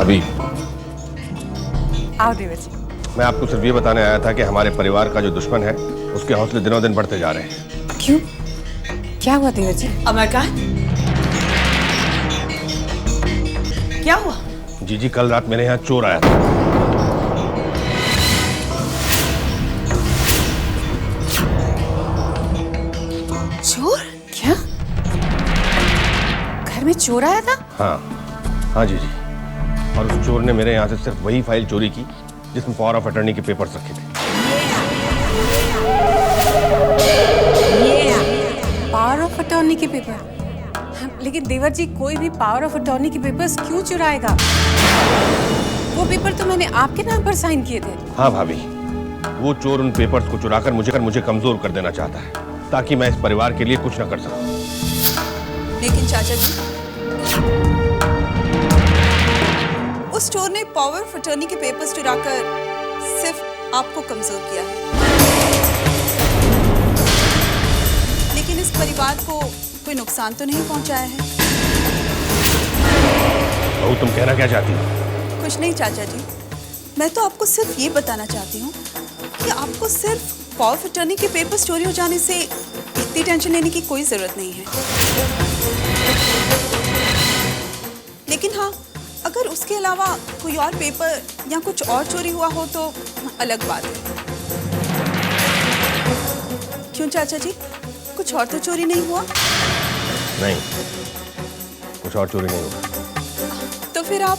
भाभी, आओ देवर जी। मैं आपको सिर्फ ये बताने आया था कि हमारे परिवार का जो दुश्मन है उसके हौसले दिनों दिन बढ़ते जा रहे हैं। क्यों? क्या हुआ देवर जी? अमरकांत, क्या हुआ? जी कल रात मेरे यहाँ चोर आया था। चोर? क्या? घर में चोर आया था? हाँ जी। और उस चोर ने मेरे यहाँ से सिर्फ वही फाइल चोरी की जिसमें पावर ऑफ अटर्नी के पेपर्स रखे थे। पावर ऑफ अटॉर्नी के पेपर? लेकिन देवर जी, कोई भी पावर ऑफ अटॉर्नी के पेपर्स क्यों चुराएगा? वो पेपर तो मैंने आपके नाम पर साइन किए थे। हाँ भाभी, वो चोर उन पेपर्स को चुराकर मुझे कमजोर कर देना चाहता है ताकि मैं इस परिवार के लिए कुछ न कर सकूं। लेकिन चाचा जी, उस चोर ने पावर ऑफ अटर्नी के पेपर्स चुराकर सिर्फ आपको कमजोर किया है, लेकिन इस परिवार को कोई नुकसान तो नहीं पहुंचाया है। बहू, तुम कहना क्या चाहती हो? कुछ नहीं चाचा जी, मैं तो आपको सिर्फ ये बताना चाहती हूँ कि आपको सिर्फ पावर ऑफ अटर्नी के पेपर्स चोरी हो जाने से इतनी टेंशन लेने की कोई जरूरत नहीं है। लेकिन हाँ, अगर उसके अलावा कोई और पेपर या कुछ और चोरी हुआ हो तो अलग बात है। क्यों चाचा जी, कुछ और तो चोरी नहीं हुआ? नहीं, कुछ और चोरी नहीं हुआ। तो फिर आप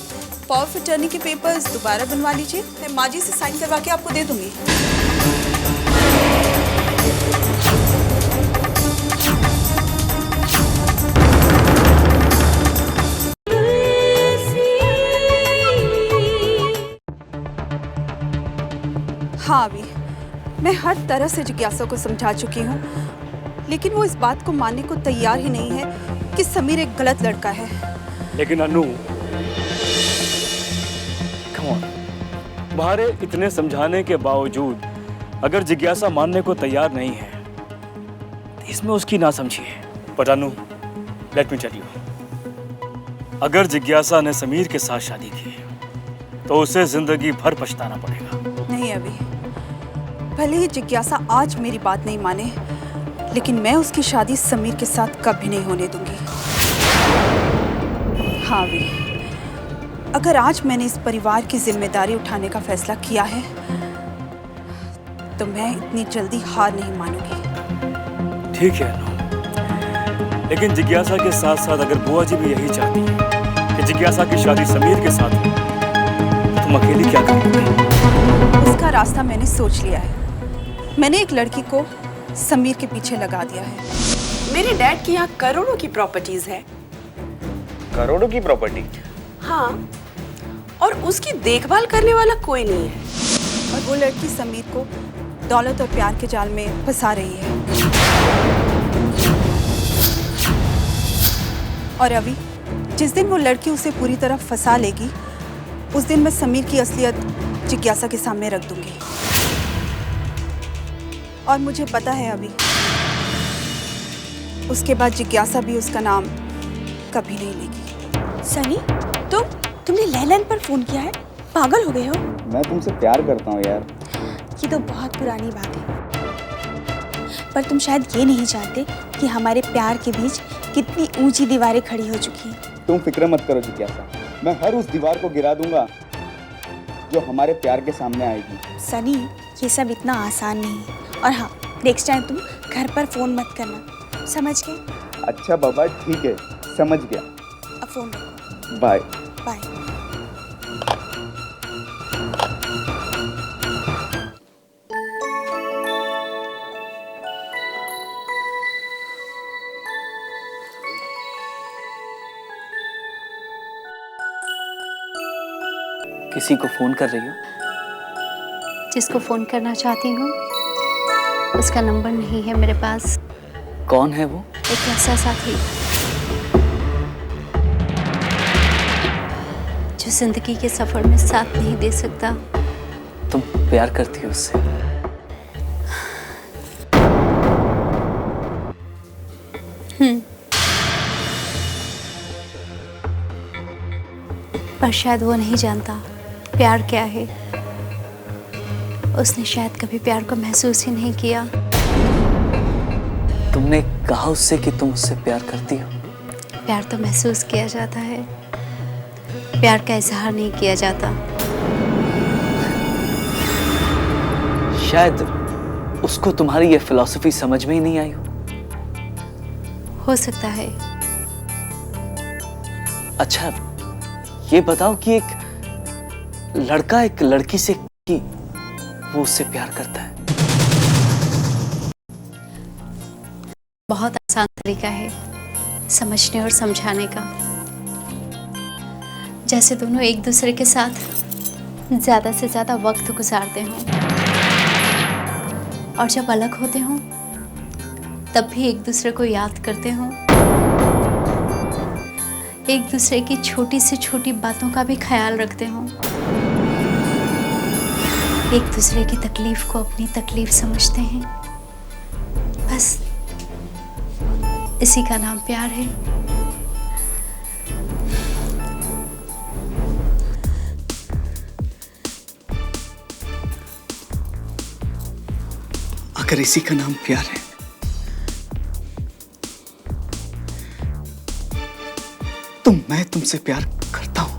पावर ऑफ अटर्नी के पेपर्स दोबारा बनवा लीजिए, मैं माँ जी से साइन करवा के आपको दे दूंगी। हाँ अभी मैं हर तरह से जिज्ञासा को समझा चुकी हूँ, लेकिन वो इस बात को मानने को तैयार ही नहीं है कि समीर एक गलत लड़का है। लेकिन अनु, कम ऑन, तुम्हारे इतने समझाने के बावजूद अगर जिज्ञासा मानने को तैयार नहीं है तो इसमें उसकी ना समझिए। पर अनु, लेट मी टेल यू, अगर जिज्ञासा ने समीर के साथ शादी की तो उसे जिंदगी भर पछताना पड़ेगा। नहीं अभी, भले ही जिज्ञासा आज मेरी बात नहीं माने, लेकिन मैं उसकी शादी समीर के साथ कभी नहीं होने दूंगी। हाँ अभी, अगर आज मैंने इस परिवार की जिम्मेदारी उठाने का फैसला किया है तो मैं इतनी जल्दी हार नहीं मानूंगी। ठीक है अनु, लेकिन जिज्ञासा के साथ साथ अगर बुआ जी भी यही चाहती है कि जिज्ञासा की शादी समीर के साथ हो, तो तुम अकेली क्या करोगी? उसका रास्ता मैंने सोच लिया है। मैंने एक लड़की को समीर के पीछे लगा दिया है। मेरे डैड के यहाँ करोड़ों की प्रॉपर्टीज है। करोड़ों की प्रॉपर्टी? हाँ, और उसकी देखभाल करने वाला कोई नहीं है। और वो लड़की समीर को दौलत और प्यार के जाल में फंसा रही है। और अभी जिस दिन वो लड़की उसे पूरी तरह फंसा लेगी, उस दिन मैं समीर की असलियत जिज्ञासा के सामने रख दूंगी। और मुझे पता है अभी, उसके बाद जिज्ञासा भी उसका नाम कभी नहीं लेगी। सनी, तुमने लैलन पर फोन किया है? पागल हो गए हो? मैं तुमसे प्यार करता हूँ यार। ये तो बहुत पुरानी बात है, पर तुम शायद ये नहीं जानते कि हमारे प्यार के बीच कितनी ऊंची दीवारें खड़ी हो चुकी हैं। तुम फिक्र मत करो जिज्ञासा, मैं हर उस दीवार को गिरा दूंगा जो हमारे प्यार के सामने आएगी। सनी, ये सब इतना आसान नहीं है। और हाँ, नेक्स्ट टाइम तुम घर पर फोन मत करना, समझ गए? अच्छा बाबा, ठीक है, समझ गया। अब फोन रखो। Bye bye. किसी को फोन कर रही हो? जिसको फोन करना चाहती हूँ उसका नंबर नहीं है मेरे पास। कौन है वो? एक ऐसा साथी जो जिंदगी के सफर में साथ नहीं दे सकता। तुम प्यार करती हो उससे? पर शायद वो नहीं जानता प्यार क्या है। उसने शायद कभी प्यार को महसूस ही नहीं किया। तुमने कहा उससे कि तुम उससे प्यार करती हो। प्यार तो महसूस किया जाता है, प्यार का इजहार नहीं किया जाता। शायद उसको तुम्हारी ये फिलॉसफी समझ में ही नहीं आई हो सकता है। अच्छा, ये बताओ कि एक लड़का एक लड़की से कि वो उससे प्यार करता है। बहुत आसान तरीका है समझने और समझाने का। जैसे दोनों एक दूसरे के साथ ज्यादा से ज्यादा वक्त गुजारते हों और जब अलग होते हों तब भी एक दूसरे को याद करते हों, एक दूसरे की छोटी से छोटी बातों का भी ख्याल रखते हों, एक दूसरे की तकलीफ को अपनी तकलीफ समझते हैं। बस इसी का नाम प्यार है। अगर इसी का नाम प्यार है तो मैं तुमसे प्यार करता हूं।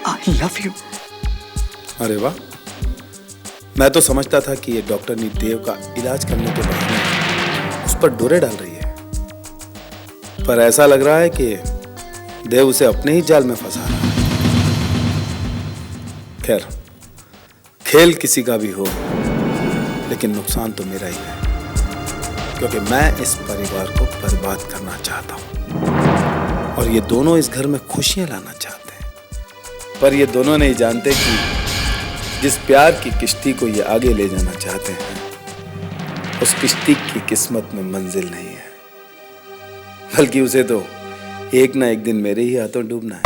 I love you. अरे वाह, मैं तो समझता था कि ये डॉक्टरनी देव का इलाज करने के बहाने उस पर डोरे डाल रही है, पर ऐसा लग रहा है कि देव उसे अपने ही जाल में फंसा रहा है। खैर, खेल किसी का भी हो, लेकिन नुकसान तो मेरा ही है, क्योंकि मैं इस परिवार को बर्बाद करना चाहता हूं और ये दोनों इस घर में खुशियां लाना चाहते हैं। पर ये दोनों नहीं जानते कि जिस प्यार की किश्ती को ये आगे ले जाना चाहते हैं, उस किश्ती की किस्मत में मंजिल नहीं है, बल्कि उसे तो एक ना एक दिन मेरे ही हाथों डूबना है।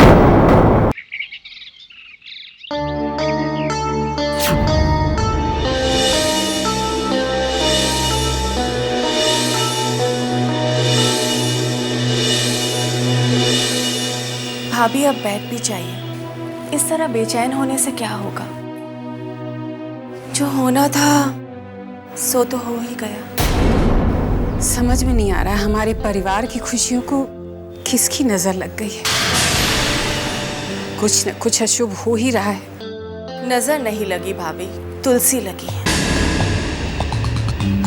भाभी अब बैठ भी जाइए। इस तरह बेचैन होने से क्या होगा? जो होना था सो तो हो ही गया। समझ में नहीं आ रहा है हमारे परिवार की खुशियों को किसकी नजर लग गई है। कुछ न कुछ अशुभ हो ही रहा है। नजर नहीं लगी भाभी, तुलसी लगी है।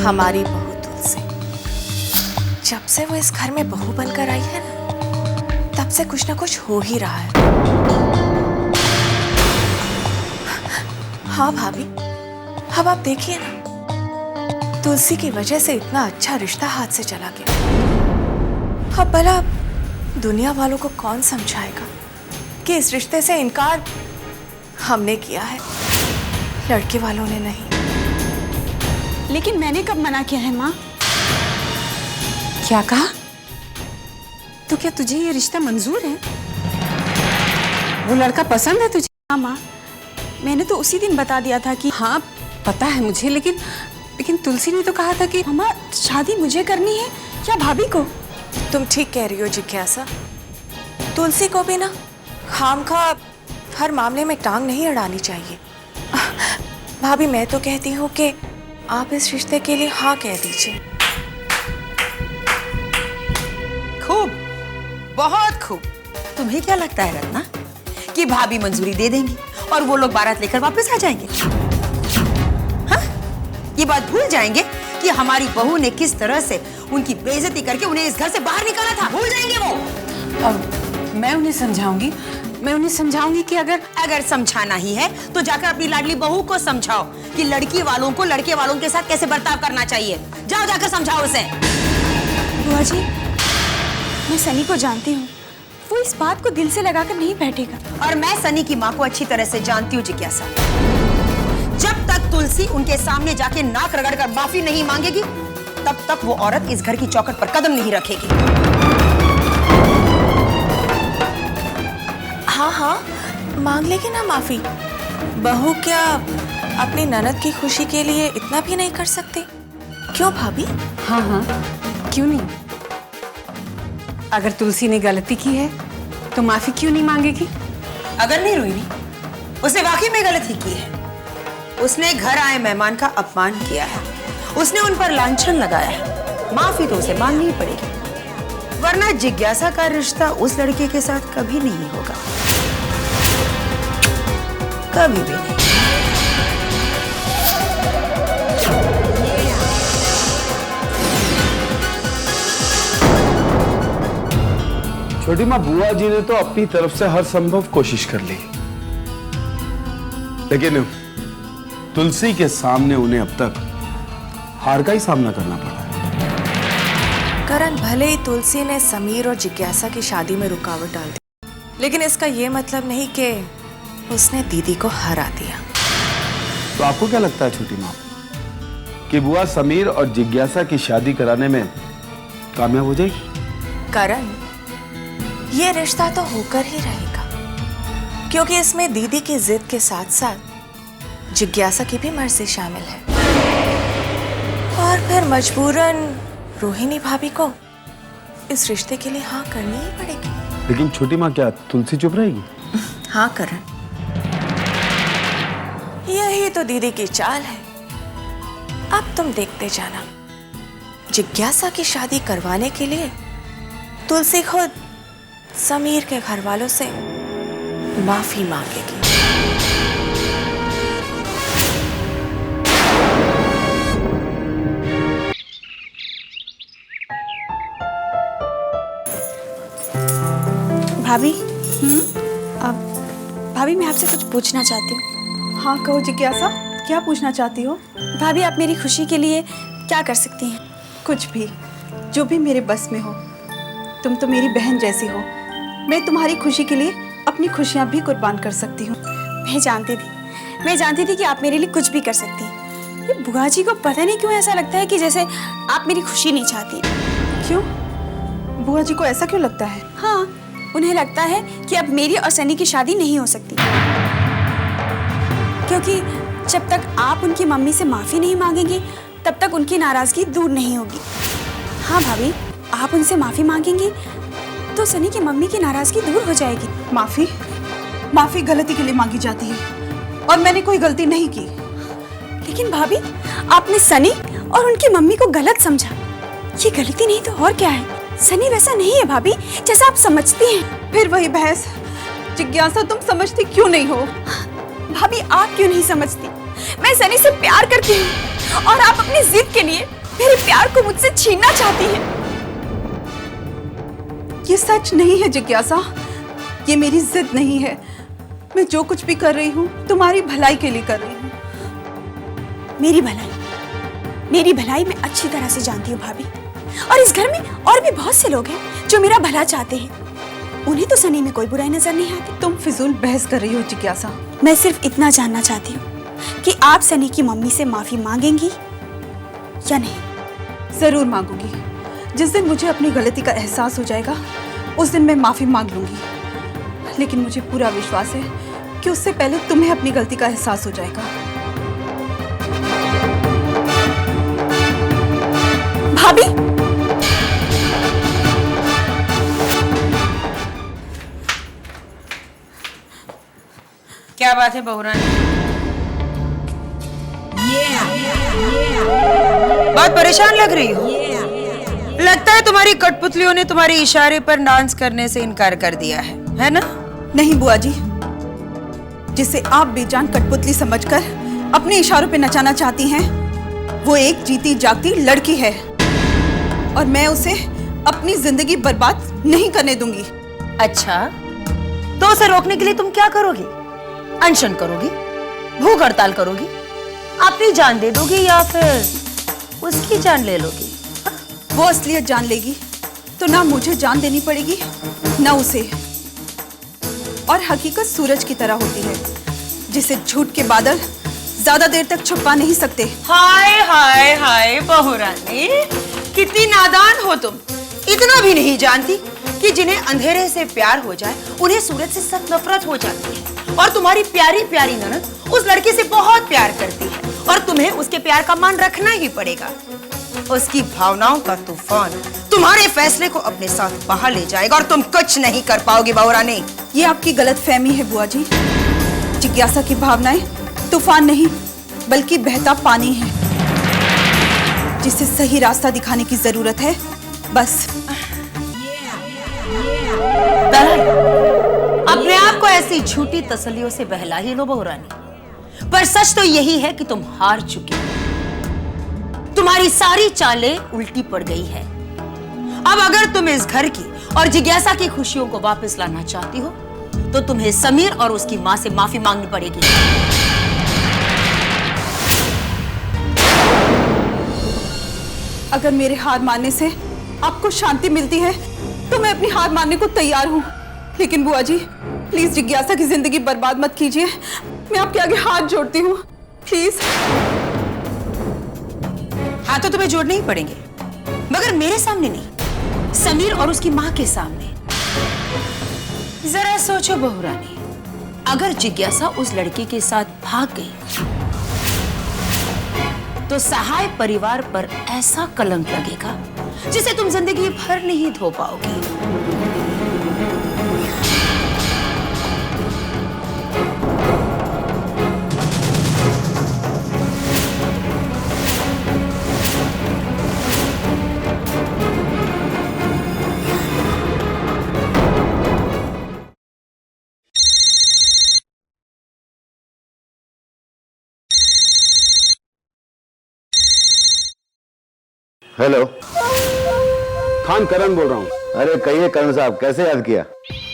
हमारी बहू तुलसी जब से वो इस घर में बहू बनकर आई है ना, तब से कुछ ना कुछ हो ही रहा है। हाँ भाभी, अब आप देखिए ना, तुलसी की वजह से इतना अच्छा रिश्ता हाथ से चला गया। अब भला दुनिया वालों को कौन समझाएगा कि इस रिश्ते से इनकार हमने किया है, लड़के वालों ने नहीं। लेकिन मैंने कब मना किया है माँ? क्या कहा? तो क्या तुझे ये रिश्ता मंजूर है? वो लड़का पसंद है तुझे? हाँ माँ, मैंने तो उसी दिन बता दिया था कि हाँ पता है मुझे, लेकिन तुलसी ने तो कहा था कि मामा शादी मुझे करनी है या भाभी को। तुम ठीक कह रही हो जिज्ञासा। तुलसी को भी ना खामखा हर मामले में टांग नहीं अड़ानी चाहिए। भाभी मैं तो कहती हूँ कि आप इस रिश्ते के लिए हाँ कह दीजिए। खूब, बहुत खूब। तुम्हें क्या लगता है रत्ना कि भाभी मंजूरी दे देंगी और वो लोग बारात लेकर वापस आ जाएंगे? हाँ? ये बात भूल जाएंगे कि हमारी बहू ने किस तरह से उनकी बेइज्जती करके उन्हें इस घर से बाहर निकाला था। भूल जाएंगे वो। अब मैं उन्हें समझाऊंगी कि अगर समझाना ही है तो जाकर अपनी लाडली बहू को समझाओ कि लड़की वालों को लड़के वालों के साथ कैसे बर्ताव करना चाहिए। जाओ जाकर समझाओ उसे। बुआ जी, मैं सनी को जानती हूँ, वो इस बात को दिल से लगाकर नहीं बैठेगा। और मैं सनी की माँ को अच्छी तरह से जानती हूँ जिज्ञासा। जब तक तुलसी उनके सामने जाके नाक रगड़कर माफी नहीं मांगेगी, तब तक वो औरत इस घर की चौखट पर कदम नहीं रखेगी। हाँ हाँ, मांग लेगी ना माफी। बहू क्या अपनी ननद की खुशी के लिए इतना भी नहीं कर सकती? क्यों भाभी? हाँ हाँ, क्यों नहीं। अगर तुलसी ने गलती की है तो माफी क्यों नहीं मांगेगी? अगर नहीं रोहिणी, उसने वाकई में गलती की है। उसने घर आए मेहमान का अपमान किया है, उसने उन पर लांछन लगाया है। माफी तो उसे मांगनी ही पड़ेगी, वरना जिज्ञासा का रिश्ता उस लड़के के साथ कभी नहीं होगा, कभी भी नहीं। छोटी माँ, बुआ जी ने तो अपनी तरफ से हर संभव कोशिश कर ली, लेकिन तुलसी के सामने उन्हें अब तक हार का ही सामना करना पड़ा है। करण, भले ही तुलसी ने समीर और जिज्ञासा की शादी में रुकावट डाल दी, लेकिन इसका ये मतलब नहीं कि उसने दीदी को हरा दिया। तो आपको क्या लगता है छोटी माँ कि बुआ समीर और जिज्ञासा की शादी कराने में कामयाब हो जाएगी? करण, ये रिश्ता तो होकर ही रहेगा, क्योंकि इसमें दीदी की जिद के साथ साथ जिज्ञासा की भी मर्जी शामिल है, और फिर मजबूरन रोहिणी भाभी को इस रिश्ते के लिए हाँ करनी ही पड़ेगी। लेकिन छोटी माँ, क्या तुलसी चुप रहेगी? हाँ करण, यही तो दीदी की चाल है। अब तुम देखते जाना, जिज्ञासा की शादी करवाने के लिए तुलसी खुद समीर के घर वालों से माफी मांगेगी। भाभी, अब भाभी मैं आपसे कुछ पूछना चाहती हूँ। हाँ कहो जिज्ञासा, क्या पूछना चाहती हो? भाभी, आप मेरी खुशी के लिए क्या कर सकती हैं? कुछ भी, जो भी मेरे बस में हो। तुम तो मेरी बहन जैसी हो, मैं तुम्हारी खुशी के लिए अपनी खुशियाँ भी कुर्बान कर सकती हूँ। मैं जानती थी कि आप मेरे लिए कुछ भी कर सकती हैं। ये बुआ जी को पता नहीं क्यों ऐसा लगता है कि जैसे आप मेरी खुशी नहीं चाहती। क्यों? बुआ जी को ऐसा क्यों लगता है? हाँ, उन्हें लगता है कि अब मेरी और सनी की शादी नहीं हो सकती, क्योंकि जब तक आप उनकी मम्मी से माफी नहीं मांगेंगी तब तक उनकी नाराजगी दूर नहीं होगी। हाँ भाभी, आप उनसे माफी मांगेंगी तो सनी की मम्मी की नाराजगी दूर हो जाएगी। माफी गलती के लिए मांगी जाती है, और मैंने कोई गलती नहीं की। लेकिन भाभी, आपने सनी और उनकी मम्मी को गलत समझा। ये गलती नहीं तो और क्या है? सनी वैसा नहीं है भाभी जैसा आप समझती हैं। फिर वही बहस। जिज्ञासा, तुम समझती क्यों नहीं हो? भाभी, आप क्यों नहीं समझती? मैं सनी से प्यार करती हूँ और आप अपनी जिद के लिए मेरे प्यार को मुझसे छीनना चाहती हैं। ये सच नहीं है जिज्ञासा, ये मेरी जिद नहीं है। मैं जो कुछ भी कर रही हूँ तुम्हारी भलाई के लिए कर रही हूँ। मेरी भलाई मैं अच्छी तरह से जानती हूँ भाभी, और इस घर में और भी बहुत से लोग हैं जो मेरा भला चाहते हैं। उन्हें तो सनी में कोई बुराई नजर नहीं आती। तुम फिजूल बहस कर रही हो जिज्ञासा। मैं सिर्फ इतना जानना चाहती हूँ कि आप सनी की मम्मी से माफी मांगेंगी या नहीं? जरूर मांगूंगी। जिस दिन मुझे अपनी गलती का एहसास हो जाएगा उस दिन मैं माफी मांग लूंगी, लेकिन मुझे पूरा विश्वास है कि उससे पहले तुम्हें अपनी गलती का एहसास हो जाएगा। भाभी, क्या बात है बहुरानी? बहुत परेशान लग रही हो। लगता है तुम्हारी कठपुतलियों ने तुम्हारे इशारे पर डांस करने से इनकार कर दिया है ना? नहीं बुआ जी, जिसे आप बेजान कठपुतली समझकर अपने इशारों पे नचाना चाहती हैं, वो एक जीती जागती लड़की है, और मैं उसे अपनी जिंदगी बर्बाद नहीं करने दूंगी। अच्छा, तो उसे रोकने के लिए तुम क्या करोगी? अनशन करोगी? भूख हड़ताल करोगी? अपनी जान दे दोगी या फिर उसकी जान ले लोगी? वो असलियत जान लेगी तो ना मुझे जान देनी पड़ेगी ना उसे। और हकीकत सूरज की तरह होती है, जिसे झूठ के बादल ज्यादा देर तक छुपा नहीं सकते। हाय हाय हाय बहुरानी, कितनी नादान हो तुम। इतना भी नहीं जानती कि जिन्हें अंधेरे से प्यार हो जाए उन्हें सूरज से सख्त नफरत हो जाती है। और तुम्हारी प्यारी प्यारी ननद उस लड़के से बहुत प्यार करती है, और तुम्हें उसके प्यार का मान रखना ही पड़ेगा। उसकी भावनाओं का तूफान तुम्हारे फैसले को अपने साथ बहा ले जाएगा और तुम कुछ नहीं कर पाओगी बहू रानी। ये आपकी गलतफहमी है बुआ जी। जिज्ञासा की भावनाएं तूफान नहीं बल्कि बहता पानी है, जिसे सही रास्ता दिखाने की जरूरत है, बस। अपने आप को ऐसी झूठी तसल्लियों से बहला ही लो बहू रानी, पर सच तो यही है कि तुम हार चुकी हो। तुम्हारी सारी चालें उल्टी पड़ गई है। अब अगर तुम इस घर की और जिज्ञासा की खुशियों को वापस लाना चाहती हो तो तुम्हें समीर और उसकी मां से माफी मांगनी पड़ेगी। अगर मेरे हार मानने से आपको शांति मिलती है तो मैं अपनी हार मानने को तैयार हूँ, लेकिन बुआ जी प्लीज जिज्ञासा की जिंदगी बर्बाद मत कीजिए। मैं आपके आगे हाथ जोड़ती हूँ, प्लीज। हाथ तो तुम्हें जोड़ने ही पड़ेंगे, मगर मेरे सामने नहीं, समीर और उसकी मां के सामने। जरा सोचो बहू रानी, अगर जिज्ञासा उस लड़की के साथ भाग गई तो सहाय परिवार पर ऐसा कलंक लगेगा जिसे तुम जिंदगी भर नहीं धो पाओगी। हेलो, खान करण बोल रहा हूँ। अरे कहिए करण साहब, कैसे याद किया?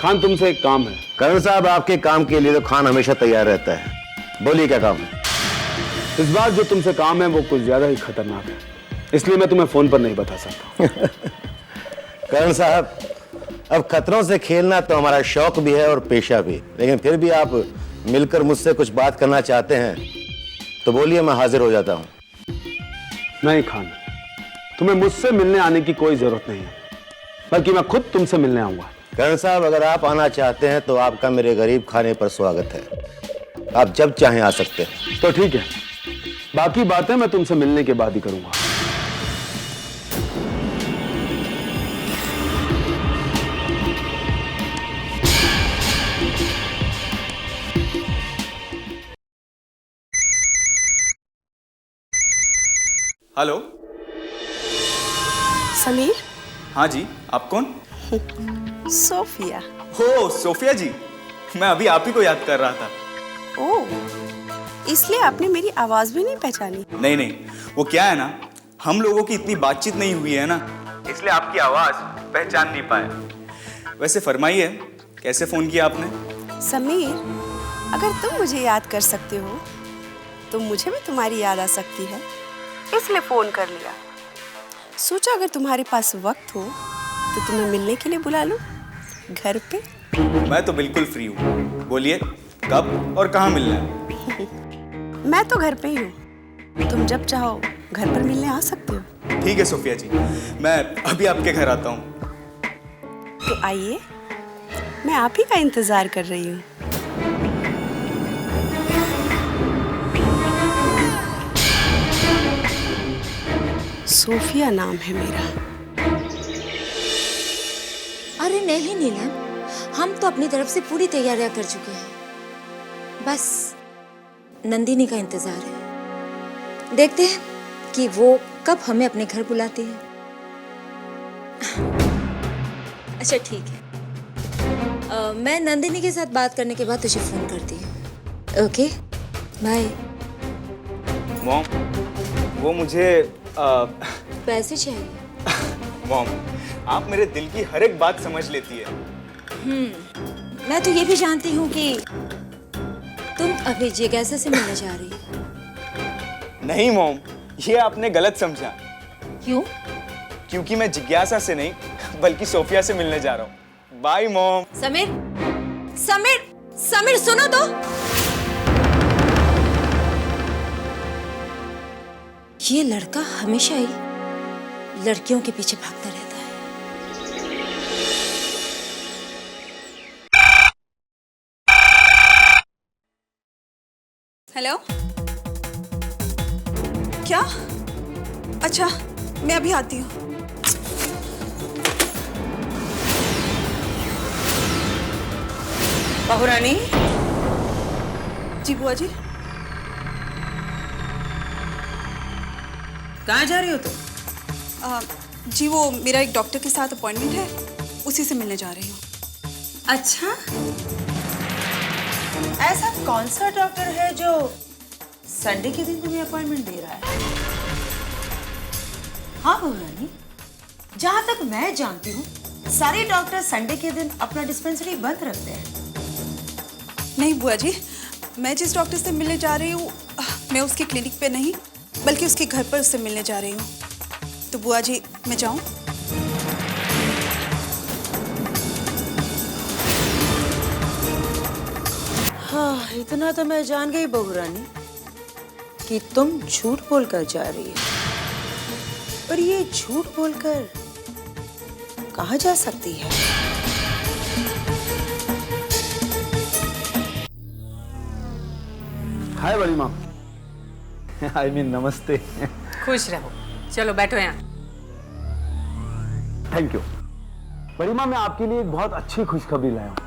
खान तुमसे एक काम है। करण साहब, आपके काम के लिए तो खान हमेशा तैयार रहता है। बोलिए क्या काम है? इस बार जो तुमसे काम है वो कुछ ज्यादा ही खतरनाक है, इसलिए मैं तुम्हें फोन पर नहीं बता सकता। करण साहब, अब खतरों से खेलना तो हमारा शौक भी है और पेशा भी, लेकिन फिर भी आप मिलकर मुझसे कुछ बात करना चाहते हैं तो बोलिए, मैं हाजिर हो जाता हूँ। नहीं खान, तुम्हें मुझसे मिलने आने की कोई जरूरत नहीं है, बल्कि मैं खुद तुमसे मिलने आऊंगा। करण साहब, अगर आप आना चाहते हैं तो आपका मेरे गरीब खाने पर स्वागत है। आप जब चाहें आ सकते हैं। तो ठीक है, बाकी बातें मैं तुमसे मिलने के बाद ही करूंगा। हेलो। समीर। हाँ जी, आप कौन? सोफिया। हो सोफिया जी, मैं अभी आप ही को याद कर रहा था। ओह, इसलिए आपने मेरी आवाज भी नहीं पहचानी? नहीं नहीं, वो क्या है ना, हम लोगों की इतनी बातचीत नहीं हुई है ना, इसलिए आपकी आवाज पहचान नहीं पाया। वैसे फरमाइए, कैसे फोन किया आपने? समीर, अगर तुम मुझे याद कर सकते हो तो मुझे भी तुम्हारी याद आ सकती है, इसलिए फोन कर लिया। सोचा अगर तुम्हारे पास वक्त हो तो तुम्हें मिलने के लिए बुला लूं घर पे। मैं तो बिल्कुल फ्री हूँ, बोलिए कब और कहाँ मिलना है? मैं तो घर पे ही हूँ, तुम जब चाहो घर पर मिलने आ सकते हो। ठीक है सोफिया जी, मैं अभी आपके घर आता हूँ। तो आइए, मैं आप ही का इंतजार कर रही हूँ। सोफिया नाम है मेरा। अरे नहीं नीलम, हम तो अपनी तरफ से पूरी तैयारियां कर चुके हैं, बस नंदिनी का इंतजार है। देखते हैं कि वो कब हमें अपने घर बुलाती है। अच्छा ठीक है, मैं नंदिनी के साथ बात करने के बाद तुझे फोन करती हूँ। Okay bye. मॉम, वो मुझे पैसे चाहिए। मॉम, आप मेरे दिल की हर एक बात समझ लेती है। मैं तो ये भी जानती हूँ कि तुम अभी जिज्ञासा से मिलने जा रही हो। नहीं मॉम, ये आपने गलत समझा। क्यों? क्योंकि मैं जिज्ञासा से नहीं बल्कि सोफिया से मिलने जा रहा हूँ। Bye mom. समीर, समीर, समीर सुनो तो। ये लड़का हमेशा ही लड़कियों के पीछे भागता रहता है। हेलो, क्या? अच्छा, मैं अभी आती हूँ। बहू रानी। जी बुआ जी। कहाँ जा रही हो तुम? जी वो मेरा एक डॉक्टर के साथ अपॉइंटमेंट है, उसी से मिलने जा रही हूँ। अच्छा, ऐसा कौन सा डॉक्टर है जो संडे के दिन तुम्हें अपॉइंटमेंट दे रहा है? हाँ बहू रानी, जहां तक मैं जानती हूँ सारे डॉक्टर संडे के दिन अपना डिस्पेंसरी बंद रखते हैं। नहीं बुआ जी, मैं जिस डॉक्टर से मिलने जा रही हूँ मैं उसके क्लिनिक पे नहीं बल्कि उसके घर पर उससे मिलने जा रही हूँ। तो बुआ जी मैं जाऊँ? हाँ, इतना तो मैं जान गई बहू रानी कि तुम झूठ बोलकर जा रही हो। पर ये झूठ बोलकर कहाँ जा सकती है? हाय बड़ी माँ। आई मीन नमस्ते। खुश रहो, चलो बैठो यहाँ। थैंक यू बड़ी माँ, मैं आपके लिए एक बहुत अच्छी खुशखबरी लाया हूँ।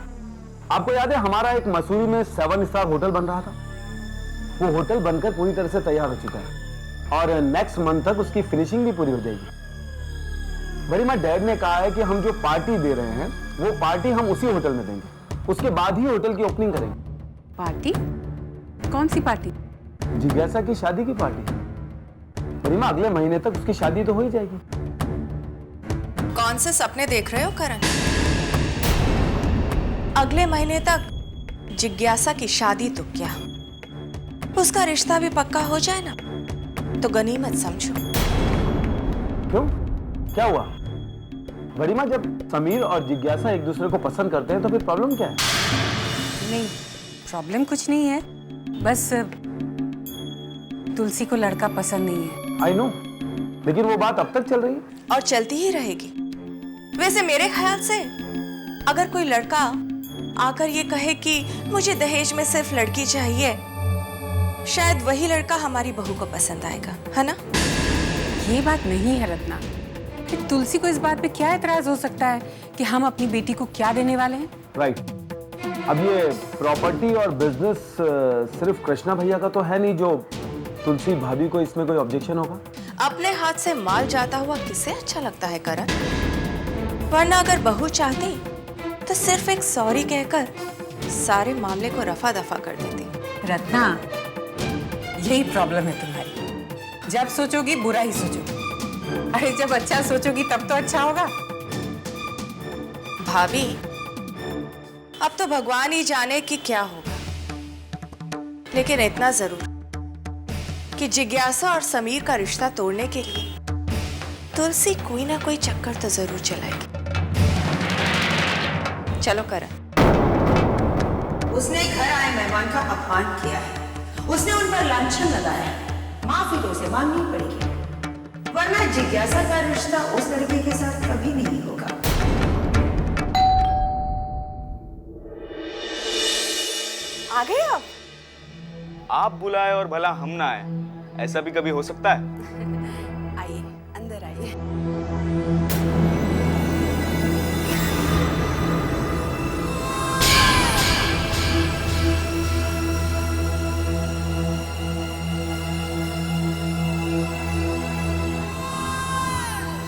आपको याद है हमारा एक मसूरी में 7 स्टार होटल बन रहा था? वो होटल बनकर पूरी तरह से तैयार हो चुका है और नेक्स्ट मंथ तक उसकी फिनिशिंग भी पूरी हो जाएगी। बड़ी माँ, डैड ने कहा है कि हम जो पार्टी दे रहे हैं वो पार्टी हम उसी होटल में देंगे, उसके बाद ही होटल की ओपनिंग करेंगे। पार्टी? कौन सी पार्टी? जिज्ञासा की शादी की पार्टी। बड़ी माँ, अगले महीने तक उसकी शादी तो हो ही जाएगी। कौन से सपने देख रहे हो करण? अगले महीने तक जिज्ञासा की शादी तो क्या, उसका रिश्ता भी पक्का हो जाए ना तो गनीमत समझो। क्यों, क्या हुआ? बड़ी माँ, जब समीर और जिज्ञासा एक दूसरे को पसंद करते हैं तो फिर प्रॉब्लम क्या है? नहीं, प्रॉब्लम कुछ नहीं है, बस तुलसी को लड़का पसंद नहीं है। आई नो, लेकिन वो बात अब तक चल रही है और चलती ही रहेगी। वैसे मेरे ख्याल से अगर कोई लड़का आकर ये कहे कि मुझे दहेज में सिर्फ लड़की चाहिए, शायद वही लड़का हमारी बहू को पसंद आएगा, है ना? ये बात नहीं है रत्ना। फिर तुलसी को इस बात पे क्या एतराज हो सकता है कि हम अपनी बेटी को क्या देने वाले हैं? राइट। अब ये प्रॉपर्टी और बिजनेस सिर्फ कृष्णा भैया का तो है नहीं जो तुलसी भाभी को इसमें कोई ऑब्जेक्शन होगा। अपने हाथ से माल जाता हुआ किसे अच्छा लगता है करण? वरना अगर बहू चाहती तो सिर्फ एक सॉरी कहकर सारे मामले को रफा दफा कर देती। रत्ना, यही प्रॉब्लम है तुम्हारी, जब सोचोगी बुरा ही सोचोगी। अरे जब अच्छा सोचोगी तब तो अच्छा होगा। भाभी, अब तो भगवान ही जाने कि क्या होगा, लेकिन इतना जरूर कि जिज्ञासा और समीर का रिश्ता तोड़ने के लिए तुलसी कोई ना कोई चक्कर तो जरूर चलाएगी। चलो करण। उसने घर आए मेहमान का अपमान किया है, उसने उन पर लांछन लगाया है, माफी तो उसे मांगनी पड़ेगी, वरना जिज्ञासा का रिश्ता उस लड़के के साथ कभी नहीं होगा। आ गए आप बुलाए और भला हम ना आए, ऐसा भी कभी हो सकता है? आइए, अंदर आइए।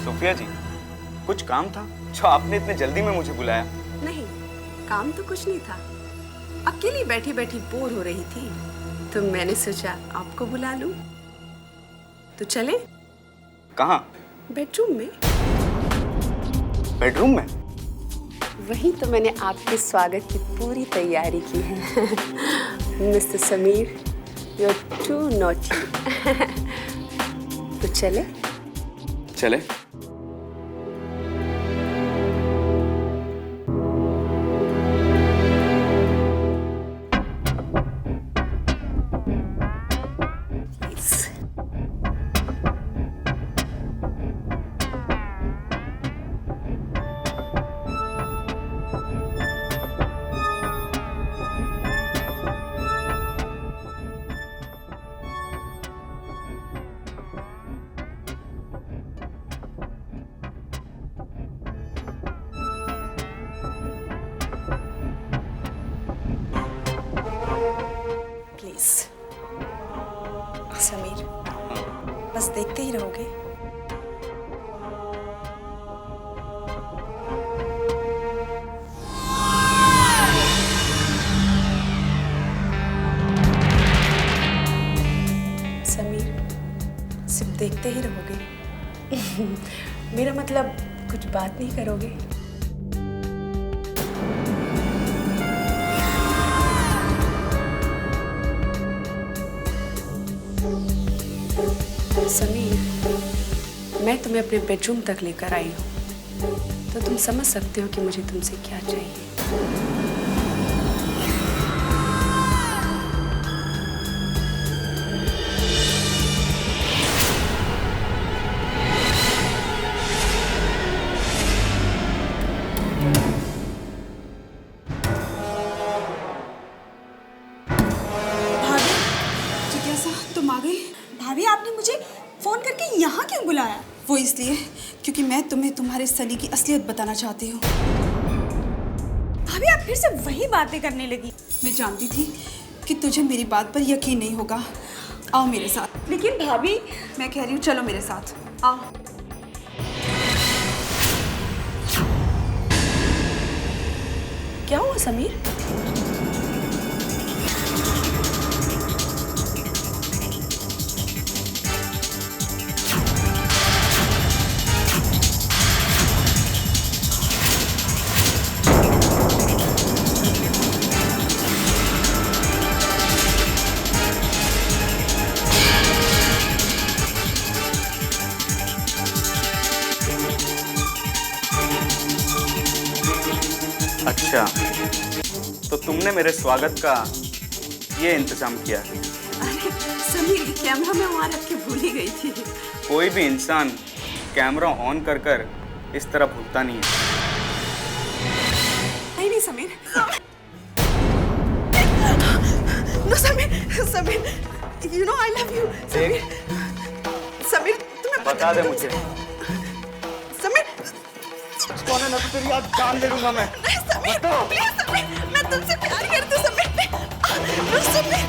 सोफिया जी, कुछ काम था जो आपने इतने जल्दी में मुझे बुलाया? नहीं, काम तो कुछ नहीं था, अकेली बैठी बैठी बोर हो रही थी तो मैंने सोचा आपको बुला लूं। तो चले? कहाँ? बेडरूम में। बेडरूम में? वहीं तो मैंने आपके स्वागत की पूरी तैयारी की है। Mister Sameer, you are too naughty. तो चले? चले। प्लीज। समीर, बस देखते ही रहोगे? समीर, सिर्फ देखते ही रहोगे? मेरा मतलब कुछ बात नहीं करोगे? समीर, मैं तुम्हें अपने बेडरूम तक लेकर आई हूँ, तो तुम समझ सकते हो कि मुझे तुमसे क्या चाहिए। तुम आ गई? भाभी, आपने मुझे फोन करके यहाँ क्यों बुलाया? वो इसलिए क्योंकि मैं तुम्हें तुम्हारे सनी की असलियत बताना चाहती हूँ। भाभी, आप फिर से वही बातें करने लगी। मैं जानती थी कि तुझे मेरी बात पर यकीन नहीं होगा। आओ मेरे साथ। लेकिन भाभी, मैं कह रही हूँ चलो मेरे साथ, आओ। क्या हुआ समीर? अच्छा, तो तुमने मेरे स्वागत का ये इंतजाम किया? अरे समीर, कैमरा में वहाँ रख के भूल ही गई थी। कोई भी इंसान कैमरा ऑन कर कर इस तरह भूलता नहीं है। नहीं Sameer. No Sameer, Sameer, you know I love you। Sameer, Sameer तुम्हें बता दे मुझे। समीर, कौन है? ना तो तेरी आज जान ले लूंगा मैं। समीर, प्लीज समीर, मैं तुमसे प्यार करती हूँ समीर। समीर।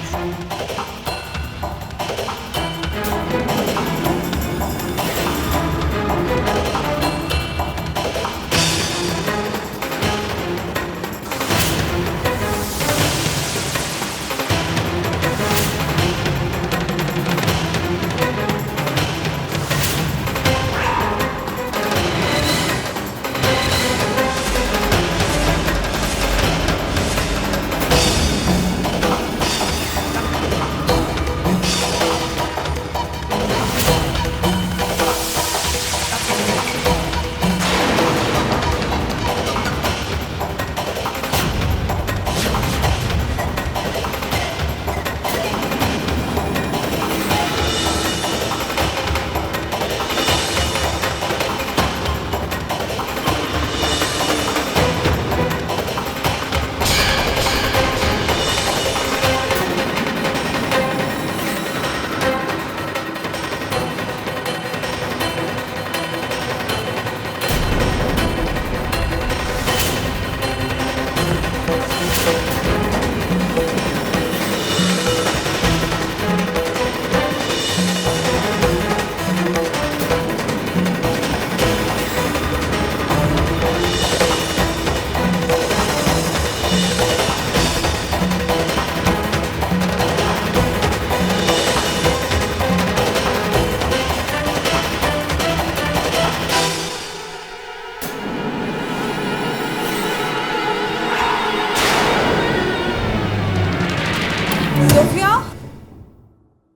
सोफिया,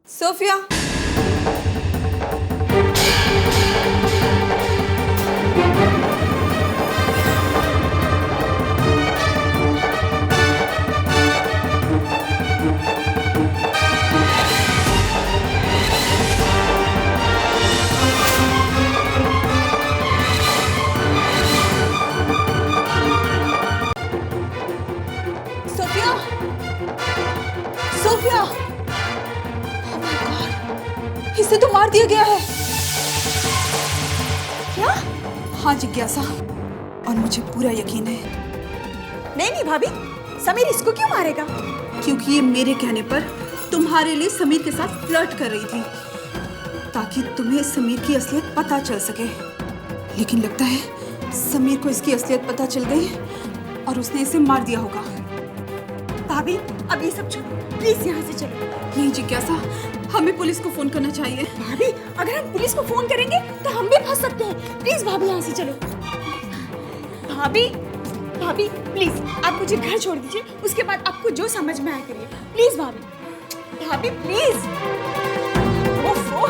सोफिया, इसे तो मार दिया गया है। क्या? हाँ जिज्ञासा, और मुझे पूरा यकीन है। नहीं भाभी, समीर इसको क्यों मारेगा? क्योंकि ये मेरे कहने पर तुम्हारे लिए समीर के साथ फ्लर्ट कर रही थी ताकि तुम्हें समीर की असलियत पता चल सके। लेकिन लगता है समीर को इसकी असलियत पता चल गई और उसने इसे मार दिया होगा। भाभी अब ये सब छोड़ो, प्लीज यहाँ से चलो। नहीं जिज्ञासा, हमें पुलिस को फोन करना चाहिए। भाभी अगर हम पुलिस को फोन करेंगे तो हम भी फंस सकते हैं। प्लीज भाभी यहाँ से चलो। भाभी भाभी प्लीज आप मुझे घर छोड़ दीजिए, उसके बाद आपको जो समझ में आए करिए। प्लीज भाभी, भाभी प्लीज। ओफो।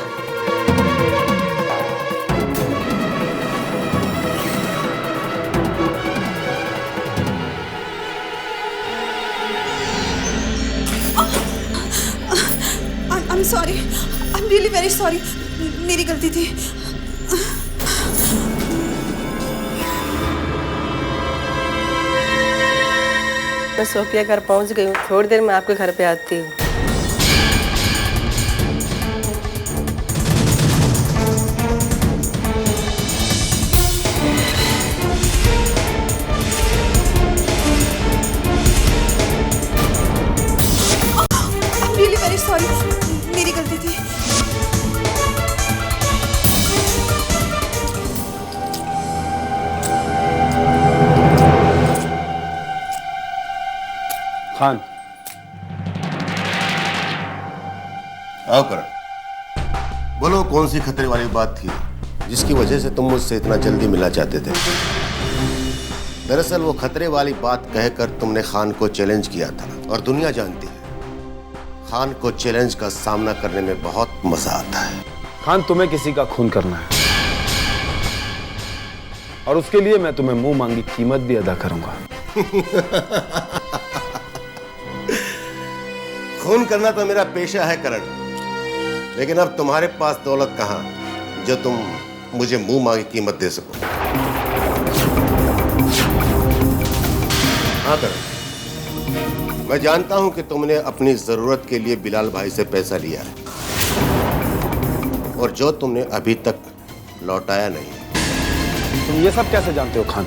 I'm sorry. I'm really very sorry. मेरी गलती थी। मैं सोफिया घर पहुंच गई हूँ, थोड़ी देर में आपके घर पे आती हूँ। I'm really very sorry. मेरी गलती थी। खान, आओ करण, बोलो कौन सी खतरे वाली बात थी जिसकी वजह से तुम मुझसे इतना जल्दी मिलना चाहते थे। दरअसल वो खतरे वाली बात कहकर तुमने खान को चैलेंज किया था और दुनिया जानती है खान को चैलेंज का सामना करने में बहुत मजा आता है। खान, तुम्हें किसी का खून करना है और उसके लिए मैं तुम्हें मुंह मांगी कीमत भी अदा करूंगा। खून करना तो मेरा पेशा है करण, लेकिन अब तुम्हारे पास दौलत कहां जो तुम मुझे मुंह मांगी कीमत दे सको। हाँ करण, मैं जानता हूं कि तुमने अपनी जरूरत के लिए बिलाल भाई से पैसा लिया है और जो तुमने अभी तक लौटाया नहीं। तुम ये सब कैसे जानते हो खान?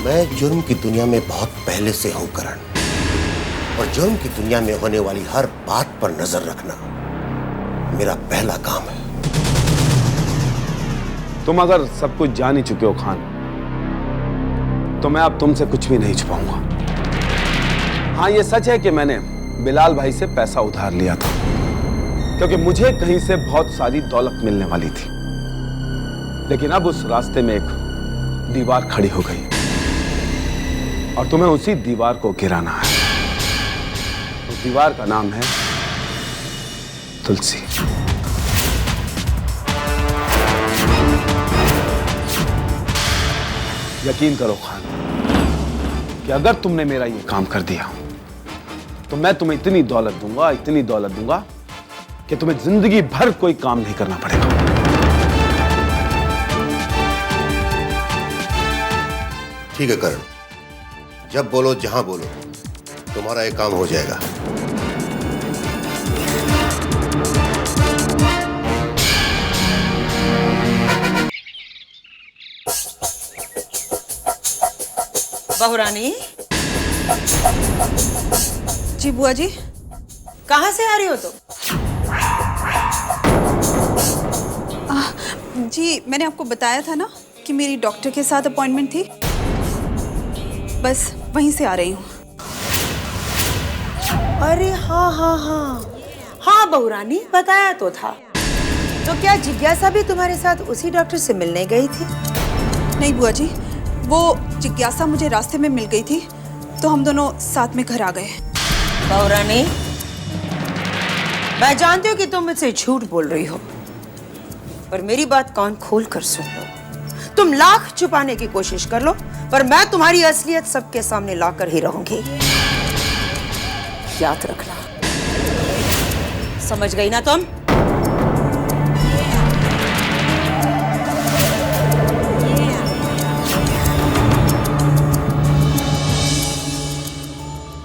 मैं जुर्म की दुनिया में बहुत पहले से हूं करण, और जुर्म की दुनिया में होने वाली हर बात पर नजर रखना मेरा पहला काम है। तुम अगर सब कुछ जान ही चुके हो खान, तो मैं अब तुमसे कुछ भी नहीं छुपाऊंगा। हाँ, ये सच है कि मैंने बिलाल भाई से पैसा उधार लिया था क्योंकि मुझे कहीं से बहुत सारी दौलत मिलने वाली थी, लेकिन अब उस रास्ते में एक दीवार खड़ी हो गई और तुम्हें उसी दीवार को गिराना है। उस दीवार का नाम है तुलसी। यकीन करो खान कि अगर तुमने मेरा ये काम कर दिया तो मैं तुम्हें इतनी दौलत दूंगा कि तुम्हें जिंदगी भर कोई काम नहीं करना पड़ेगा। ठीक है करण, जब बोलो जहां बोलो, तुम्हारा ये काम हो जाएगा। बहुरानी जी बुआ जी। कहाँ से आ रही हो तुम? जी मैंने आपको बताया था ना कि मेरी डॉक्टर के साथ अपॉइंटमेंट थी, बस वहीं से आ रही हूँ। अरे हाँ हाँ हाँ हाँ बहुरानी, बताया तो था। तो क्या जिज्ञासा भी तुम्हारे साथ उसी डॉक्टर से मिलने गई थी? नहीं बुआ जी, वो जिज्ञासा मुझे रास्ते में मिल गई थी तो हम दोनों साथ में घर आ गए। बहुरानी, मैं जानती हूँ कि तुम मुझसे झूठ बोल रही हो, पर मेरी बात कान खोल कर सुन लो। तुम लाख छुपाने की कोशिश कर लो, पर मैं तुम्हारी असलियत सबके सामने लाकर ही रहूंगी। याद रखना, समझ गई ना तुम?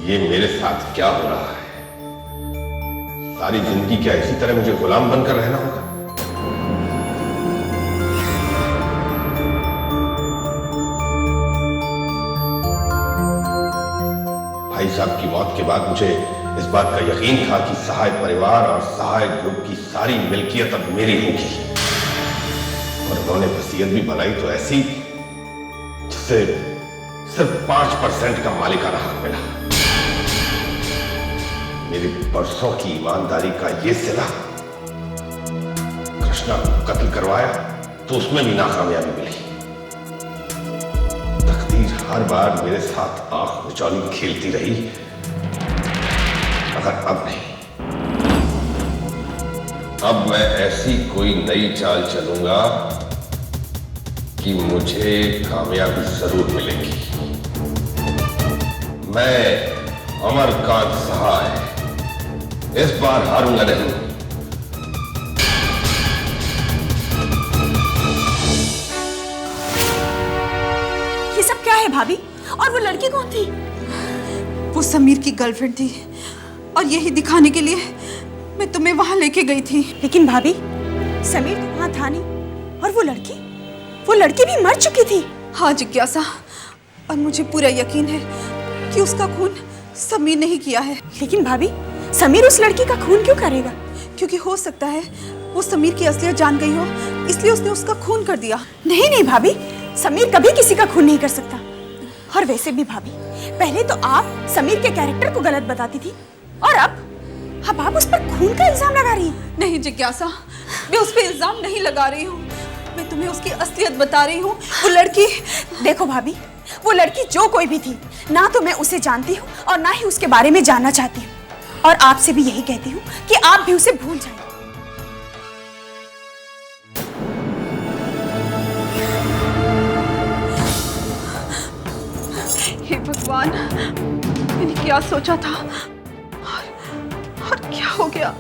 ये मेरे साथ क्या हो रहा है? सारी जिंदगी क्या इसी तरह मुझे गुलाम बनकर रहना होगा? भाई साहब की मौत के बाद मुझे इस बात का यकीन था कि सहाय परिवार और सहाय ग्रुप की सारी मिल्कियत अब मेरी होगी। और उन्होंने वसीयत भी बनाई तो ऐसी जिससे सिर्फ 5% का मालिकाना हक मिला। मेरी बरसों की ईमानदारी का ये सिला, कृष्णा को कत्ल करवाया तो उसमें भी नाकामयाबी मिली। तकदीर हर बार मेरे साथ आंख मिचौली खेलती रही, मगर अब नहीं। अब मैं ऐसी कोई नई चाल चलूंगा कि मुझे कामयाबी जरूर मिलेगी। मैं अमरकांत सहाय इस बार हारूंगा नहीं। ये सब क्या है भाभी? और वो लड़की कौन थी? वो समीर की गर्लफ्रेंड थी और यही दिखाने के लिए मैं तुम्हें वहां लेके गई थी। लेकिन भाभी, समीर तो वहां था नहीं। और वो लड़की भी मर चुकी थी। हाँ जिज्ञासा, और मुझे पूरा यकीन है कि उसका खून समीर ने ही किया है। लेकिन भाभी, समीर उस लड़की का खून क्यों करेगा? क्योंकि हो सकता है वो समीर की असलियत जान गई हो, इसलिए उसने उसका खून कर दिया। नहीं भाभी, समीर कभी किसी का खून नहीं कर सकता। और वैसे भी भाभी, पहले तो आप समीर के कैरेक्टर को गलत बताती थी और अब आप उस पर खून का इल्जाम लगा रही हैं। नहीं जिज्ञासा, मैं उस पर इल्जाम नहीं लगा रही हूँ, मैं तुम्हें उसकी असलियत बता रही हूँ। वो लड़की, देखो भाभी, वो लड़की जो कोई भी थी, ना तो मैं उसे जानती हूँ और ना ही उसके बारे में जानना चाहती हूँ। और आपसे भी यही कहती हूँ कि आप भी उसे भूल जाएं। हे भगवान, मैंने क्या सोचा था और क्या हो गया?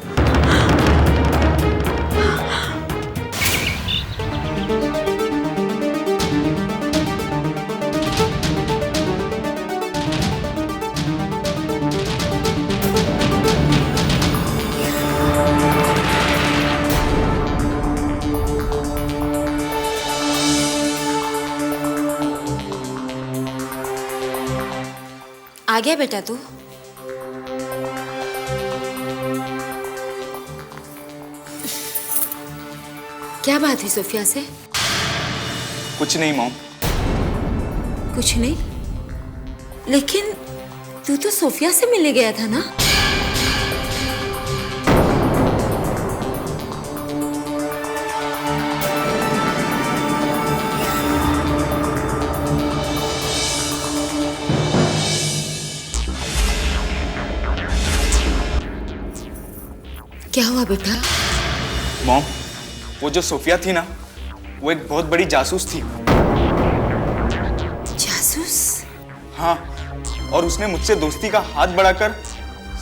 आ गया बेटा तू? क्या बात है सोफिया से? कुछ नहीं मॉम। कुछ नहीं? लेकिन तू तो सोफिया से मिलने गया था ना? क्या हुआ बेटा? मॉम, वो जो सोफिया थी ना, वो एक बहुत बड़ी जासूस थी। जासूस? हाँ, और उसने मुझसे दोस्ती का हाथ बढ़ाकर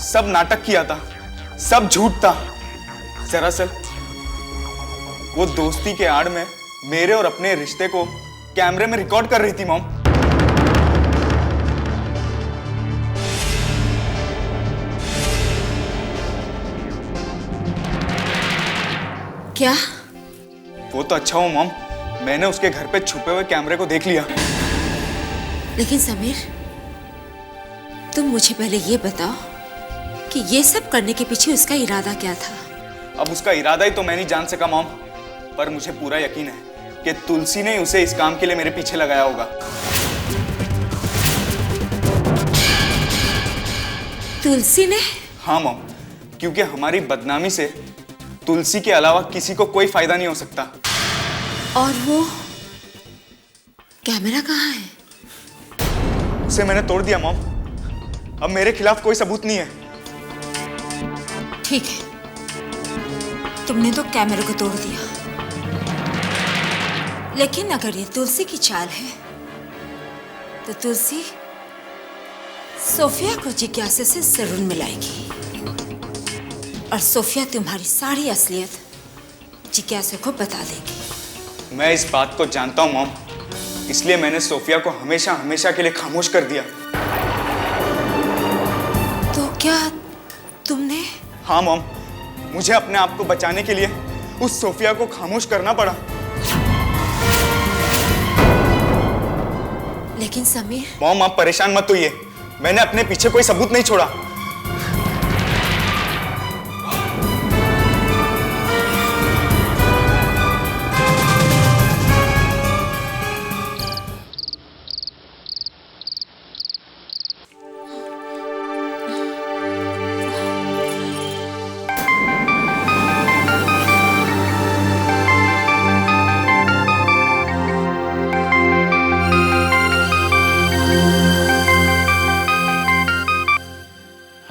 सब नाटक किया था, सब झूठ था। दरअसल वो दोस्ती के आड़ में मेरे और अपने रिश्ते को कैमरे में रिकॉर्ड कर रही थी मॉम। क्या? वो तो अच्छा हो मॉम, मैंने उसके घर पे छुपे हुए कैमरे को देख लिया। लेकिन समीर, तुम मुझे पहले ये बताओ कि ये सब करने के पीछे उसका इरादा क्या था? अब उसका इरादा ही तो मैं नहीं जान सका मॉम, पर मुझे पूरा यकीन है कि तुलसी ने उसे इस काम के लिए मेरे पीछे लगाया होगा। तुलसी ने? हाँ मॉम, क्योंकि हमारी बदनामी से तुलसी के अलावा किसी को कोई फायदा नहीं हो सकता। और वो कैमरा कहाँ है? उसे मैंने तोड़ दिया मॉम, अब मेरे खिलाफ कोई सबूत नहीं है। ठीक है, तुमने तो कैमरे को तोड़ दिया, लेकिन अगर ये तुलसी की चाल है तो तुलसी सोफिया को जिज्ञासा से जरूर मिलाएगी और सोफिया तुम्हारी सारी असलियत जिज्ञासा को बता देगी। मैं इस बात को जानता हूँ मॉम, इसलिए मैंने सोफिया को हमेशा हमेशा के लिए खामोश कर दिया। तो क्या तुमने? हाँ मॉम, मुझे अपने आप को बचाने के लिए उस सोफिया को खामोश करना पड़ा। लेकिन समीर। मॉम, आप परेशान मत होइए, मैंने अपने पीछे कोई सबूत नहीं छोड़ा।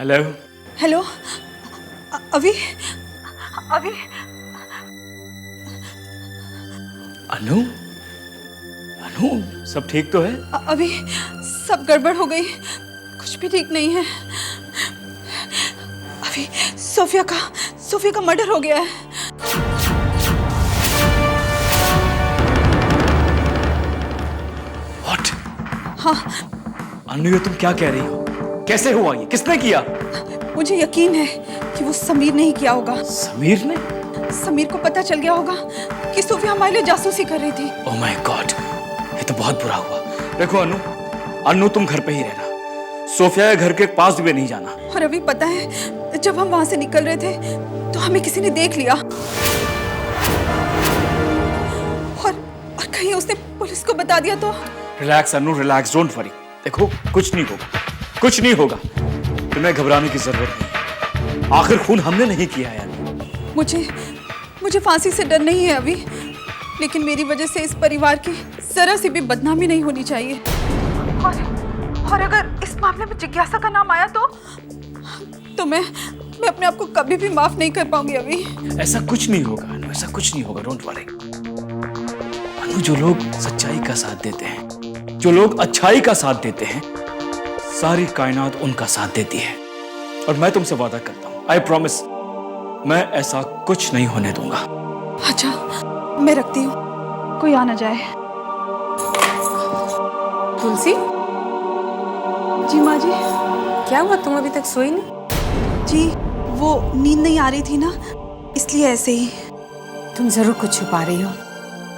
हेलो हेलो अभी अभी अनु, अनु सब ठीक तो है? अभी सब गड़बड़ हो गई, कुछ भी ठीक नहीं है। अभी सोफिया का मर्डर हो गया है। What? हाँ। अनु ये तुम क्या कह रही हो? कैसे हुआ ये? किसने किया? मुझे यकीन है कि वो समीर ने ही किया होगा। समीर ने? समीर को पता चल गया होगा कि सोफिया हमारे लिए जासूसी कर रही थी। ओह माय गॉड, ये तो बहुत बुरा हुआ। देखो अनु, अनु तुम घर पे ही रहना, सोफिया के घर के पास भी नहीं जाना। और अभी पता है जब हम वहां से निकल रहे थे तो हमें किसी ने देख लिया और कहीं उसने पुलिस को बता दिया तो। Relax Anu, relax, don't worry. देखो कुछ नहीं होगा, कुछ नहीं होगा, तुम्हें घबराने की जरूरत नहीं। आखिर खून हमने नहीं किया है। मुझे फांसी से डर नहीं है अभी, लेकिन मेरी वजह से इस परिवार की जरा सी भी बदनामी नहीं होनी चाहिए। और अगर इस मामले में जिज्ञासा का नाम आया तो मैं अपने आप को कभी भी माफ नहीं कर पाऊंगी अभी। ऐसा कुछ नहीं होगा अनु, ऐसा कुछ नहीं होगा, डोंट वरी। अनु जो लोग सच्चाई का साथ देते हैं, जो लोग अच्छाई का साथ देते हैं, सारी कायनात उनका साथ देती है। और मैं तुमसे वादा करता हूं, आई प्रॉमिस, मैं ऐसा कुछ नहीं होने दूंगा। अच्छा, मैं रखती हूँ, कोई आ ना जाए। तुलसी, जी माँ जी। क्या हुआ, तुम अभी तक सोई नहीं? जी वो नींद नहीं आ रही थी ना, इसलिए ऐसे ही। तुम जरूर कुछ छुपा रही हो।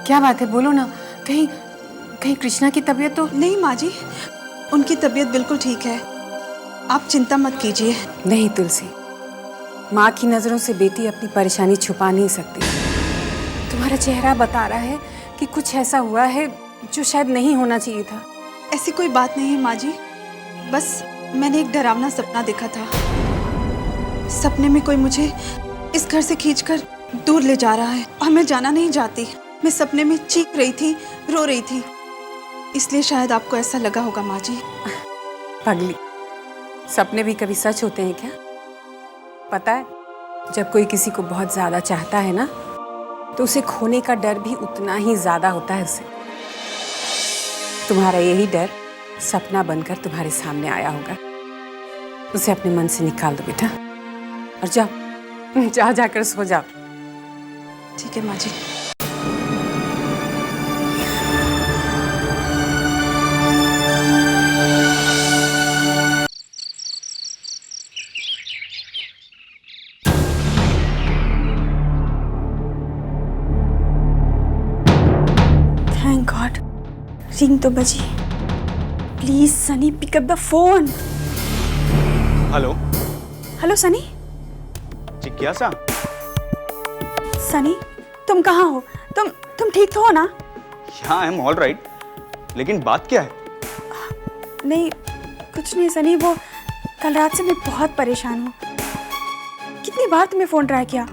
क्या बात है, बोलो ना। कहीं कृष्णा की तबीयत तो? नहीं माँ जी, उनकी तबीयत बिल्कुल ठीक है, आप चिंता मत कीजिए। नहीं तुलसी, माँ की नजरों से बेटी अपनी परेशानी छुपा नहीं सकती। तुम्हारा चेहरा बता रहा है कि कुछ ऐसा हुआ है जो शायद नहीं होना चाहिए था। ऐसी कोई बात नहीं है माँ जी, बस मैंने एक डरावना सपना देखा था। सपने में कोई मुझे इस घर से खींचकर दूर ले जा रहा है और मैं जाना नहीं चाहती। मैं सपने में चीख रही थी, रो रही थी, इसलिए शायद आपको ऐसा लगा होगा माँ जी। पगली, सपने भी कभी सच होते हैं क्या? पता है, जब कोई किसी को बहुत ज्यादा चाहता है ना, तो उसे खोने का डर भी उतना ही ज्यादा होता है उसे। तुम्हारा यही डर सपना बनकर तुम्हारे सामने आया होगा। उसे अपने मन से निकाल दो बेटा, और जाओ जाकर सो जाओ। ठीक है माँ जी। थैंक गॉड, रिंग तो बजी। Please Sunny, pick up the phone. Hello hello Sunny. जिज्ञासा, सनी तुम कहाँ हो? तुम ठीक तो हो ना? हाँ, आई एम ऑल राइट, लेकिन बात क्या है? नहीं कुछ नहीं सनी, वो कल रात से मैं बहुत परेशान हूँ। कितनी बार तुम्हें फोन ट्राई किया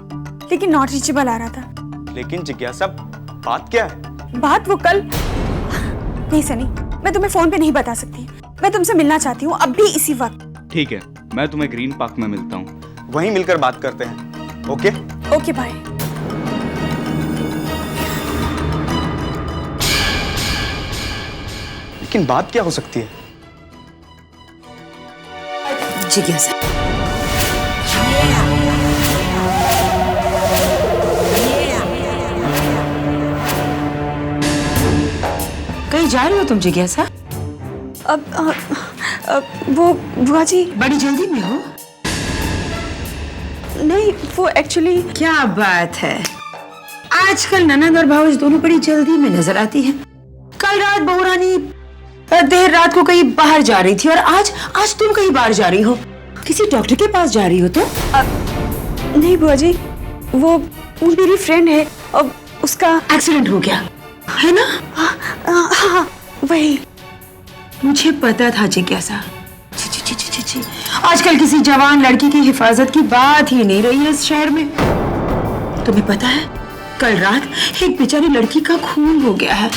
लेकिन नॉट रीचेबल आ रहा था। लेकिन जिज्ञासा, बात क्या है? बात वो कल। नहीं सनी, मैं तुम्हें फोन पे नहीं बता सकती। मैं तुमसे मिलना चाहती हूँ अभी इसी वक्त। ठीक है, मैं तुम्हें ग्रीन पार्क में मिलता हूँ, वहीं मिलकर बात करते हैं। Okay okay bye. लेकिन बात क्या हो सकती है? जिज्ञासा, कहीं जा रही हो तुम जिज्ञासा? वो बुआ जी बड़ी जल्दी में हो? नहीं, वो एक्चुअली। क्या बात है, आजकल ननद और भाऊज दोनों बड़ी जल्दी में नजर आती हैं। कल रात बहू रानी देर रात को कहीं बाहर जा रही थी और आज तुम कहीं बाहर जा रही हो। किसी डॉक्टर के पास जा रही हो तो? नहीं बुआ जी, वो मेरी फ्रेंड है और उसका एक्सीडेंट हो गया है ना? हाँ वही। मुझे पता था जिज्ञासा। छी, आजकल किसी जवान लड़की की हिफाजत की बात ही नहीं रही है इस शहर में। तुम्हें पता है, कल रात एक बेचारी लड़की का खून हो गया है।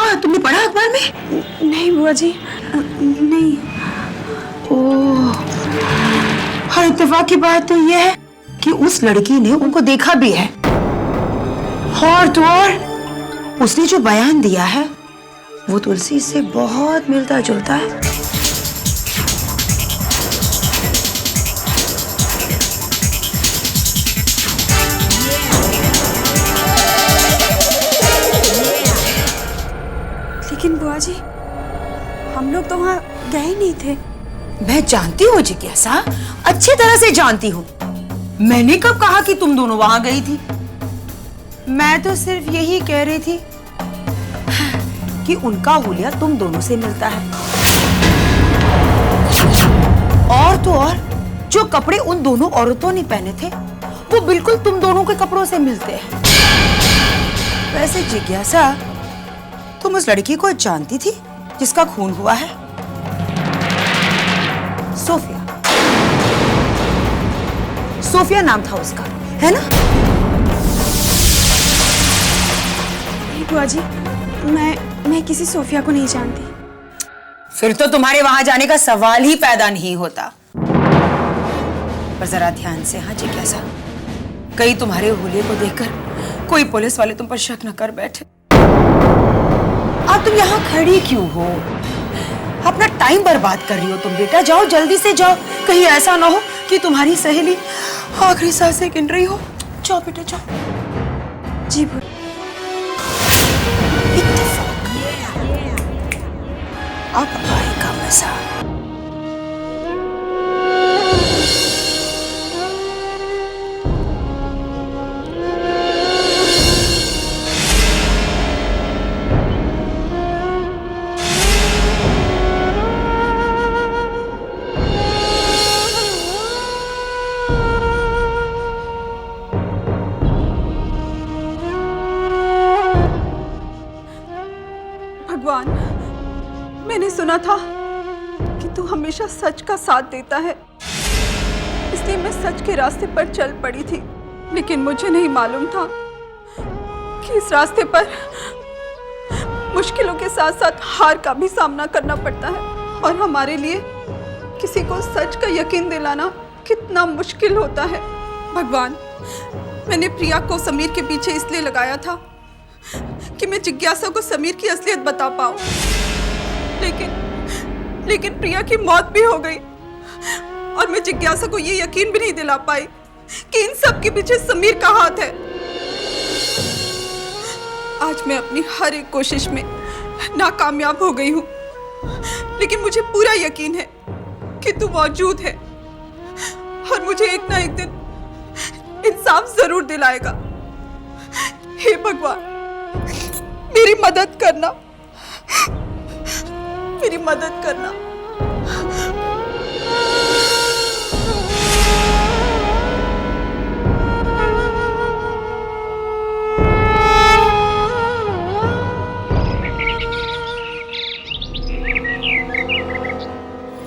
हुआ? तुमने पढ़ा अखबार में? नहीं बुआ जी, नहीं। ओह, हर इत्तेफाक की बात तो यह है कि उस लड़की ने उनको देखा भी है, और तो और उसने जो बयान दिया है वो तुलसी से बहुत मिलता जुलता है। लेकिन बुआ जी, हम लोग तो वहाँ गए नहीं थे। मैं जानती हूँ जिज्ञासा, अच्छी तरह से जानती हूँ। मैंने कब कहा कि तुम दोनों वहां गई थी? मैं तो सिर्फ यही कह रही थी कि उनका हुलिया तुम दोनों से मिलता है, और तो और जो कपड़े उन दोनों औरतों ने पहने थे वो बिल्कुल तुम दोनों के कपड़ों से मिलते हैं। वैसे जिज्ञासा, तुम उस लड़की को जानती थी जिसका खून हुआ है? सोफिया, सोफिया नाम था उसका, है ना? नहीं बुआ जी, मैं किसी सोफिया को नहीं जानती। फिर तो तुम्हारे वहां जाने का सवाल ही पैदा नहीं होता। पर जरा ध्यान से, हाँ जिज्ञासा, कहीं तुम्हारे हुलिये को देखकर कोई पुलिस वाले तुम पर शक न कर बैठे। अब तुम यहाँ खड़ी क्यों हो? अपना टाइम बर्बाद कर रही हो तुम बेटा। जाओ, जल्दी से जाओ, कहीं ऐसा ना हो कि तुम्हारी सहेली आखिरी सांसें गिन रही हो। जाओ बेटा, जाओ। जी बुआ। अब आएगा मजा। भगवान, मैंने सुना था कि तू हमेशा सच का साथ देता है, इसलिए मैं सच के रास्ते पर चल पड़ी थी। लेकिन मुझे नहीं मालूम था कि इस रास्ते पर मुश्किलों के साथ साथ हार का भी सामना करना पड़ता है, और हमारे लिए किसी को सच का यकीन दिलाना कितना मुश्किल होता है। भगवान, मैंने प्रिया को समीर के पीछे इसलिए लगाया था कि मैं जिज्ञासा को समीर की असलियत बता पाऊं, लेकिन प्रिया की मौत भी हो गई, और मैं जिज्ञासा को ये यकीन भी नहीं दिला पाई कि इन सब के पीछे समीर का हाथ है। आज मैं अपनी हर एक कोशिश में नाकामयाब हो गई हूं, लेकिन मुझे पूरा यकीन है कि तू मौजूद है, और मुझे एक ना एक दिन इंसाफ जरूर दिलाएगा। हे भगवान, मेरी मदद करना, मेरी मदद करना।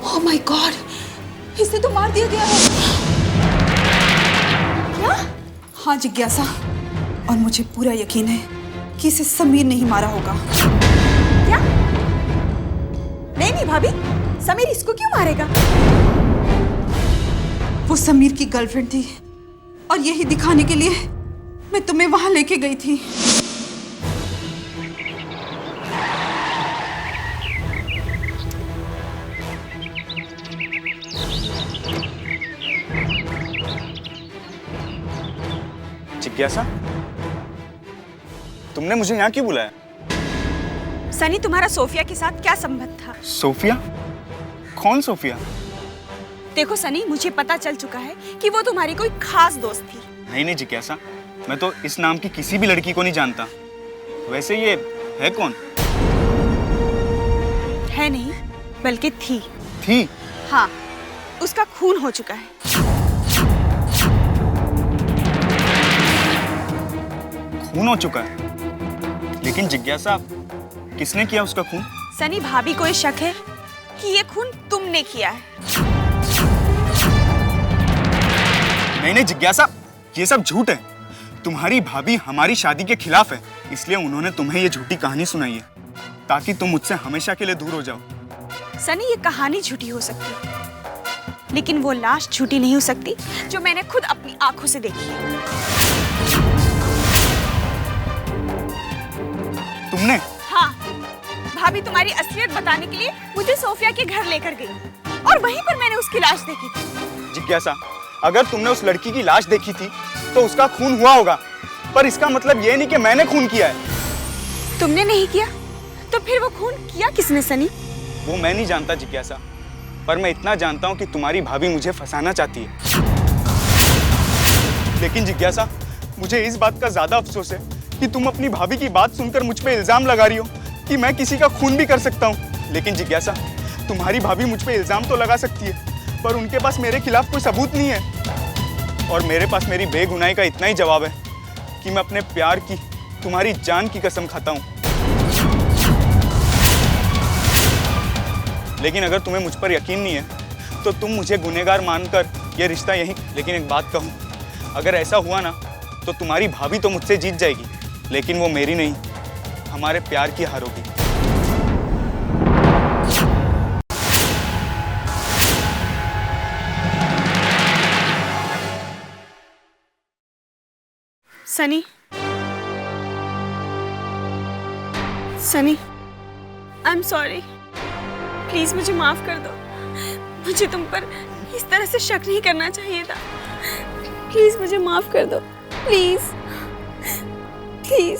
ओह माय गॉड, इसे तो मार दिया गया है। क्या? हाँ जिज्ञासा, और मुझे पूरा यकीन है कि इसे समीर नहीं मारा होगा। क्या? नहीं भाभी, समीर इसको क्यों मारेगा? वो समीर की गर्लफ्रेंड थी, और यही दिखाने के लिए मैं तुम्हें वहां लेके गई थी। जिज्ञासा, तुमने मुझे यहाँ क्यों बुलाया? सनी, तुम्हारा सोफिया के साथ क्या संबंध था? सोफिया? कौन सोफिया? देखो सनी, मुझे पता चल चुका है कि वो तुम्हारी कोई खास दोस्त थी। नहीं जिज्ञासा, मैं तो इस नाम की किसी भी लड़की को नहीं जानता। वैसे ये है कौन? है नहीं, बल्कि थी। थी? हाँ, उसका खून हो चुका है। खून हो चुका है? लेकिन जिज्ञासा, किसने किया उसका खून? सनी, भाभी को ये शक है कि ये खून तुमने किया है। नहीं जिज्ञासा, ये सब झूठ है। तुम्हारी भाभी हमारी शादी के खिलाफ है, इसलिए उन्होंने तुम्हें ये झूठी कहानी सुनाई है। ताकि तुम मुझसे हमेशा के लिए दूर हो जाओ। सनी, ये कहानी झूठी हो सकती है, लेकिन वो लाश झूठी नहीं हो सकती जो मैंने खुद अपनी आंखों से देखी है। तुमने? हाँ, भाभी तुम्हारी असलियत बताने के लिए मुझे सोफिया के घर लेकर गई और वहीं पर मैंने उसकी लाश देखी थी। जिज्ञासा, अगर तुमने उस लड़की की लाश देखी थी तो उसका खून हुआ होगा, पर इसका मतलब ये नहीं कि मैंने खून किया है। तुमने नहीं किया तो फिर वो खून किया किसने सनी? वो मैं नहीं जानता जिज्ञासा, पर मैं इतना जानता हूँ कि तुम्हारी भाभी मुझे फंसाना चाहती है। लेकिन जिज्ञासा, मुझे इस बात का ज्यादा अफसोस है कि तुम अपनी भाभी की बात सुनकर मुझ पे इल्जाम लगा रही हो कि मैं किसी का खून भी कर सकता हूँ। लेकिन जिज्ञासा, तुम्हारी भाभी मुझ पे इल्जाम तो लगा सकती है, पर उनके पास मेरे खिलाफ कोई सबूत नहीं है। और मेरे पास मेरी बेगुनाही का इतना ही जवाब है कि मैं अपने प्यार की, तुम्हारी जान की कसम खाता हूँ। लेकिन अगर तुम्हें मुझ पर यकीन नहीं है तो तुम मुझे गुनहगार मानकर यह रिश्ता यहीं। लेकिन एक बात कहूँ, अगर ऐसा हुआ ना तो तुम्हारी भाभी तो मुझसे जीत जाएगी, लेकिन वो मेरी नहीं, हमारे प्यार की हार होगी। Sunny, Sunny, I am sorry. Please मुझे माफ कर दो। मुझे तुम पर इस तरह से शक नहीं करना चाहिए था। प्लीज मुझे माफ कर दो, प्लीज प्लीज।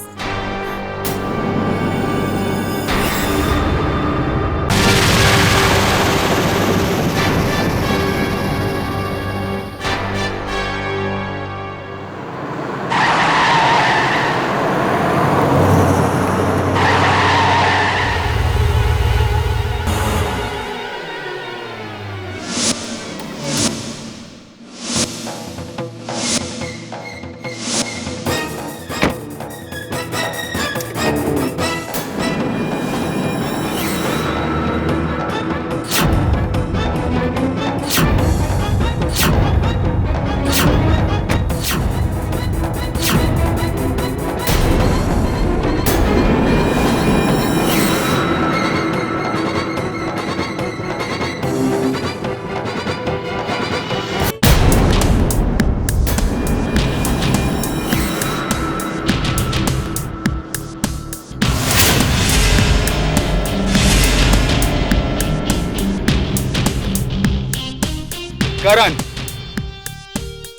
करण।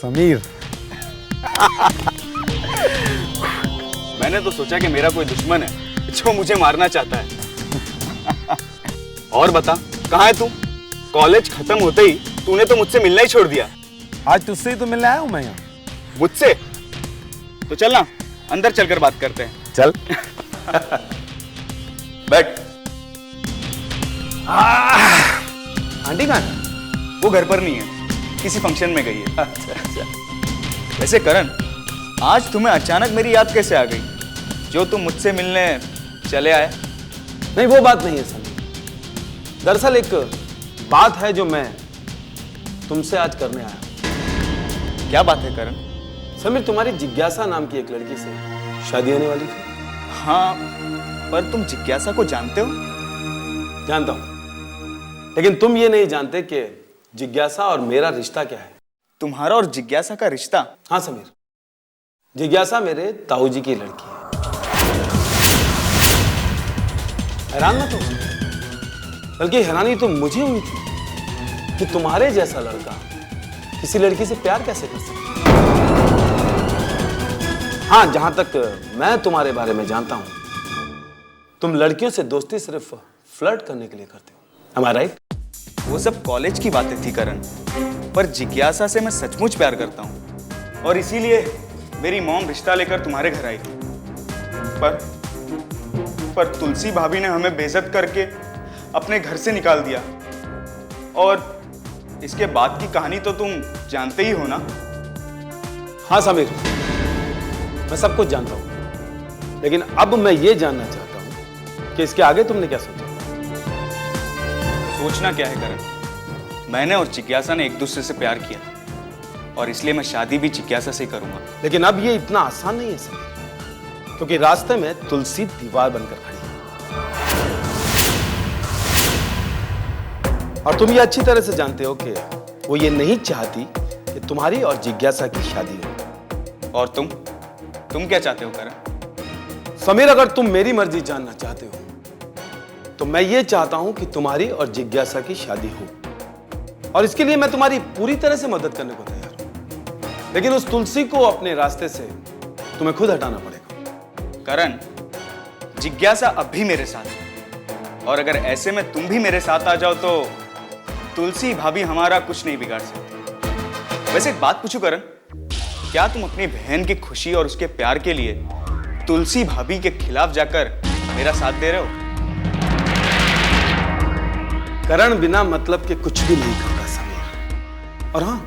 समीर। मैंने तो सोचा कि मेरा कोई दुश्मन है जो मुझे मारना चाहता है। और बता, कहाँ है तू? कॉलेज खत्म होते ही तूने तो मुझसे मिलना ही छोड़ दिया। आज तुझसे ही तो मिलने आया हूँ मैं यहाँ। मुझसे? तो चल ना, अंदर चलकर बात करते हैं। चल। बैठ। आंटी कहाँ है? वो घर पर नहीं है, किसी फंक्शन में गई है। अच्छा। वैसे करण, आज तुम्हें अचानक मेरी याद कैसे आ गई जो तुम मुझसे मिलने चले आए? नहीं, वो बात नहीं है समीर। दरअसल एक बात है जो मैं तुमसे आज करने आया। क्या बात है करण? समीर, तुम्हारी जिज्ञासा नाम की एक लड़की से शादी होने वाली थी। हाँ, पर तुम जिज्ञासा को जानते हो? जानता हूं, लेकिन तुम ये नहीं जानते कि जिज्ञासा और मेरा रिश्ता क्या है। तुम्हारा और जिज्ञासा का रिश्ता? हाँ समीर, जिज्ञासा मेरे ताऊ जी की लड़की है। हैरान मत हो, बल्कि हैरानी तो मुझे हुई थी कि तुम्हारे जैसा लड़का किसी लड़की से प्यार कैसे कर सकता। हाँ, जहां तक मैं तुम्हारे बारे में जानता हूं, तुम लड़कियों से दोस्ती सिर्फ फ्लर्ट करने के लिए करते हो। Am I right? वो सब कॉलेज की बातें थी करण, पर जिज्ञासा से मैं सचमुच प्यार करता हूँ और इसीलिए मेरी मॉम रिश्ता लेकर तुम्हारे घर आई। पर तुलसी भाभी ने हमें बेइज्जत करके अपने घर से निकाल दिया, और इसके बाद की कहानी तो तुम जानते ही हो ना? हाँ समीर, मैं सब कुछ जानता हूँ, लेकिन अब मैं ये जानना चाहता हूँ कि इसके आगे तुमने क्या सोचा। सोचना क्या है करण, मैंने और जिज्ञासा ने एक दूसरे से प्यार किया और इसलिए मैं शादी भी जिज्ञासा से करूंगा। लेकिन अब ये इतना आसान नहीं है समीर, क्योंकि रास्ते में तुलसी दीवार बनकर खड़ी है। और तुम ये अच्छी तरह से जानते हो कि वो ये नहीं चाहती कि तुम्हारी और जिज्ञासा की शादी हो। और तुम क्या चाहते हो करण? समीर, अगर तुम मेरी मर्जी जानना चाहते हो तो मैं ये चाहता हूं कि तुम्हारी और जिज्ञासा की शादी हो, और इसके लिए मैं तुम्हारी पूरी तरह से मदद करने को तैयार हूं। लेकिन उस तुलसी को अपने रास्ते से तुम्हें खुद हटाना पड़ेगा। करण, जिज्ञासा अब भी मेरे साथ है, और अगर ऐसे में तुम भी मेरे साथ आ जाओ तो तुलसी भाभी हमारा कुछ नहीं बिगाड़ सकती। वैसे एक बात पूछूं करण, क्या तुम अपनी बहन की खुशी और उसके प्यार के लिए तुलसी भाभी के खिलाफ जाकर मेरा साथ दे रहे हो? करण बिना मतलब के कुछ भी नहीं करता समीर। और हाँ,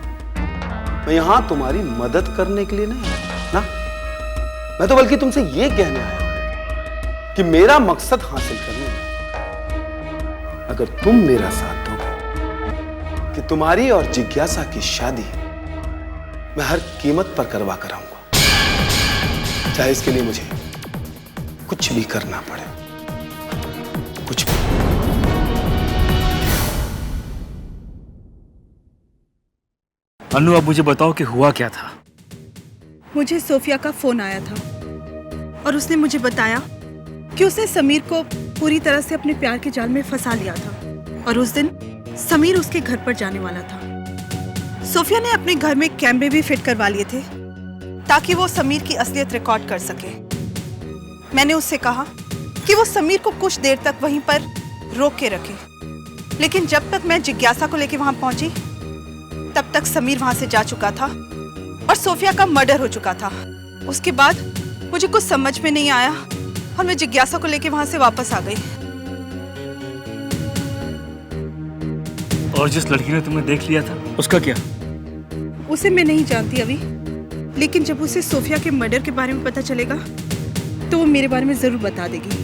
मैं यहां तुम्हारी मदद करने के लिए नहीं ना, मैं तो बल्कि तुमसे ये कहने आया हूं कि मेरा मकसद हासिल करने में अगर तुम मेरा साथ दोगे कि तुम्हारी और जिज्ञासा की शादी मैं हर कीमत पर करवा कर आऊंगा, चाहे इसके लिए मुझे कुछ भी करना पड़े, कुछ भी। अनु, अब मुझे बताओ कि हुआ क्या था? मुझे सोफिया का फोन आया था और उसने मुझे बताया कि उसने समीर को पूरी तरह से अपने प्यार के जाल में फंसा लिया था, और उस दिन समीर उसके घर पर जाने वाला था। सोफिया ने अपने घर में कैमरे भी फिट करवा लिए थे ताकि वो समीर की असलियत रिकॉर्ड कर सके। मैंने उससे कहा कि वो समीर को कुछ देर तक वहीं पर रोक के रखे, लेकिन जब तक मैं जिज्ञासा को लेकर वहां पहुंची तब तक समीर वहां से जा चुका था और सोफिया का मर्डर हो चुका था। उसके बाद मुझे कुछ समझ में नहीं आया और मैं जिज्ञासा को लेकर वहां से वापस आ गई। और जिस लड़की ने तुम्हें देख लिया था उसका क्या? उसे मैं नहीं जानती अभी, लेकिन जब उसे सोफिया के मर्डर के बारे में पता चलेगा तो वो मेरे बारे में जरूर बता देगी,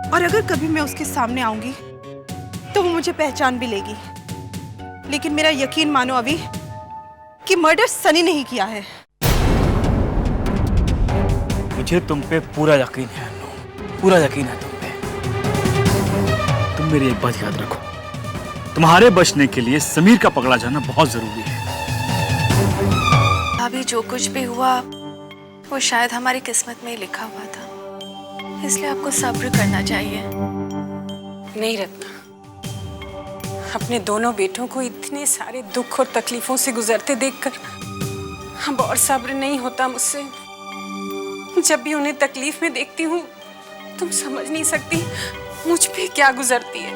और अगर कभी मैं उसके सामने आऊंगी तो वो मुझे पहचान भी लेगी। लेकिन मेरा यकीन मानो अभी कि मर्डर सनी नहीं किया है। मुझे तुम पे पूरा यकीन है अनु, पूरा यकीन है तुम पे। तुम मेरी एक बात याद रखो, तुम्हारे बचने के लिए समीर का पकड़ा जाना बहुत जरूरी है। अभी जो कुछ भी हुआ वो शायद हमारी किस्मत में ही लिखा हुआ था, इसलिए आपको सब्र करना चाहिए। नहीं रत्ना, अपने दोनों बेटों को इतने सारे दुख और तकलीफों से गुजरते देखकर अब और सब्र नहीं होता मुझसे। जब भी उन्हें तकलीफ में देखती हूँ तुम समझ नहीं सकती मुझ पे क्या गुजरती है।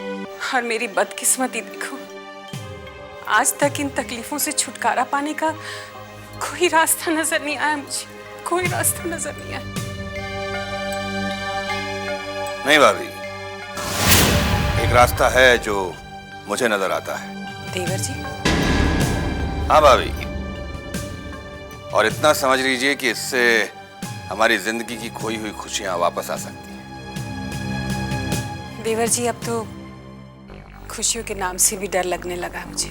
और मेरी बदकिस्मती देखो, आज तक इन तकलीफों से छुटकारा पाने का कोई रास्ता नजर नहीं आया मुझे, कोई रास्ता नजर नहीं आया। नहीं भाभी, एक रास्ता है जो मुझे नजर आता है। देवर जी? हाँ भाभी, और इतना समझ लीजिए कि इससे हमारी जिंदगी की खोई हुई खुशियां वापस आ सकती हैं। देवर जी, अब तो खुशियों के नाम से भी डर लगने लगा है मुझे,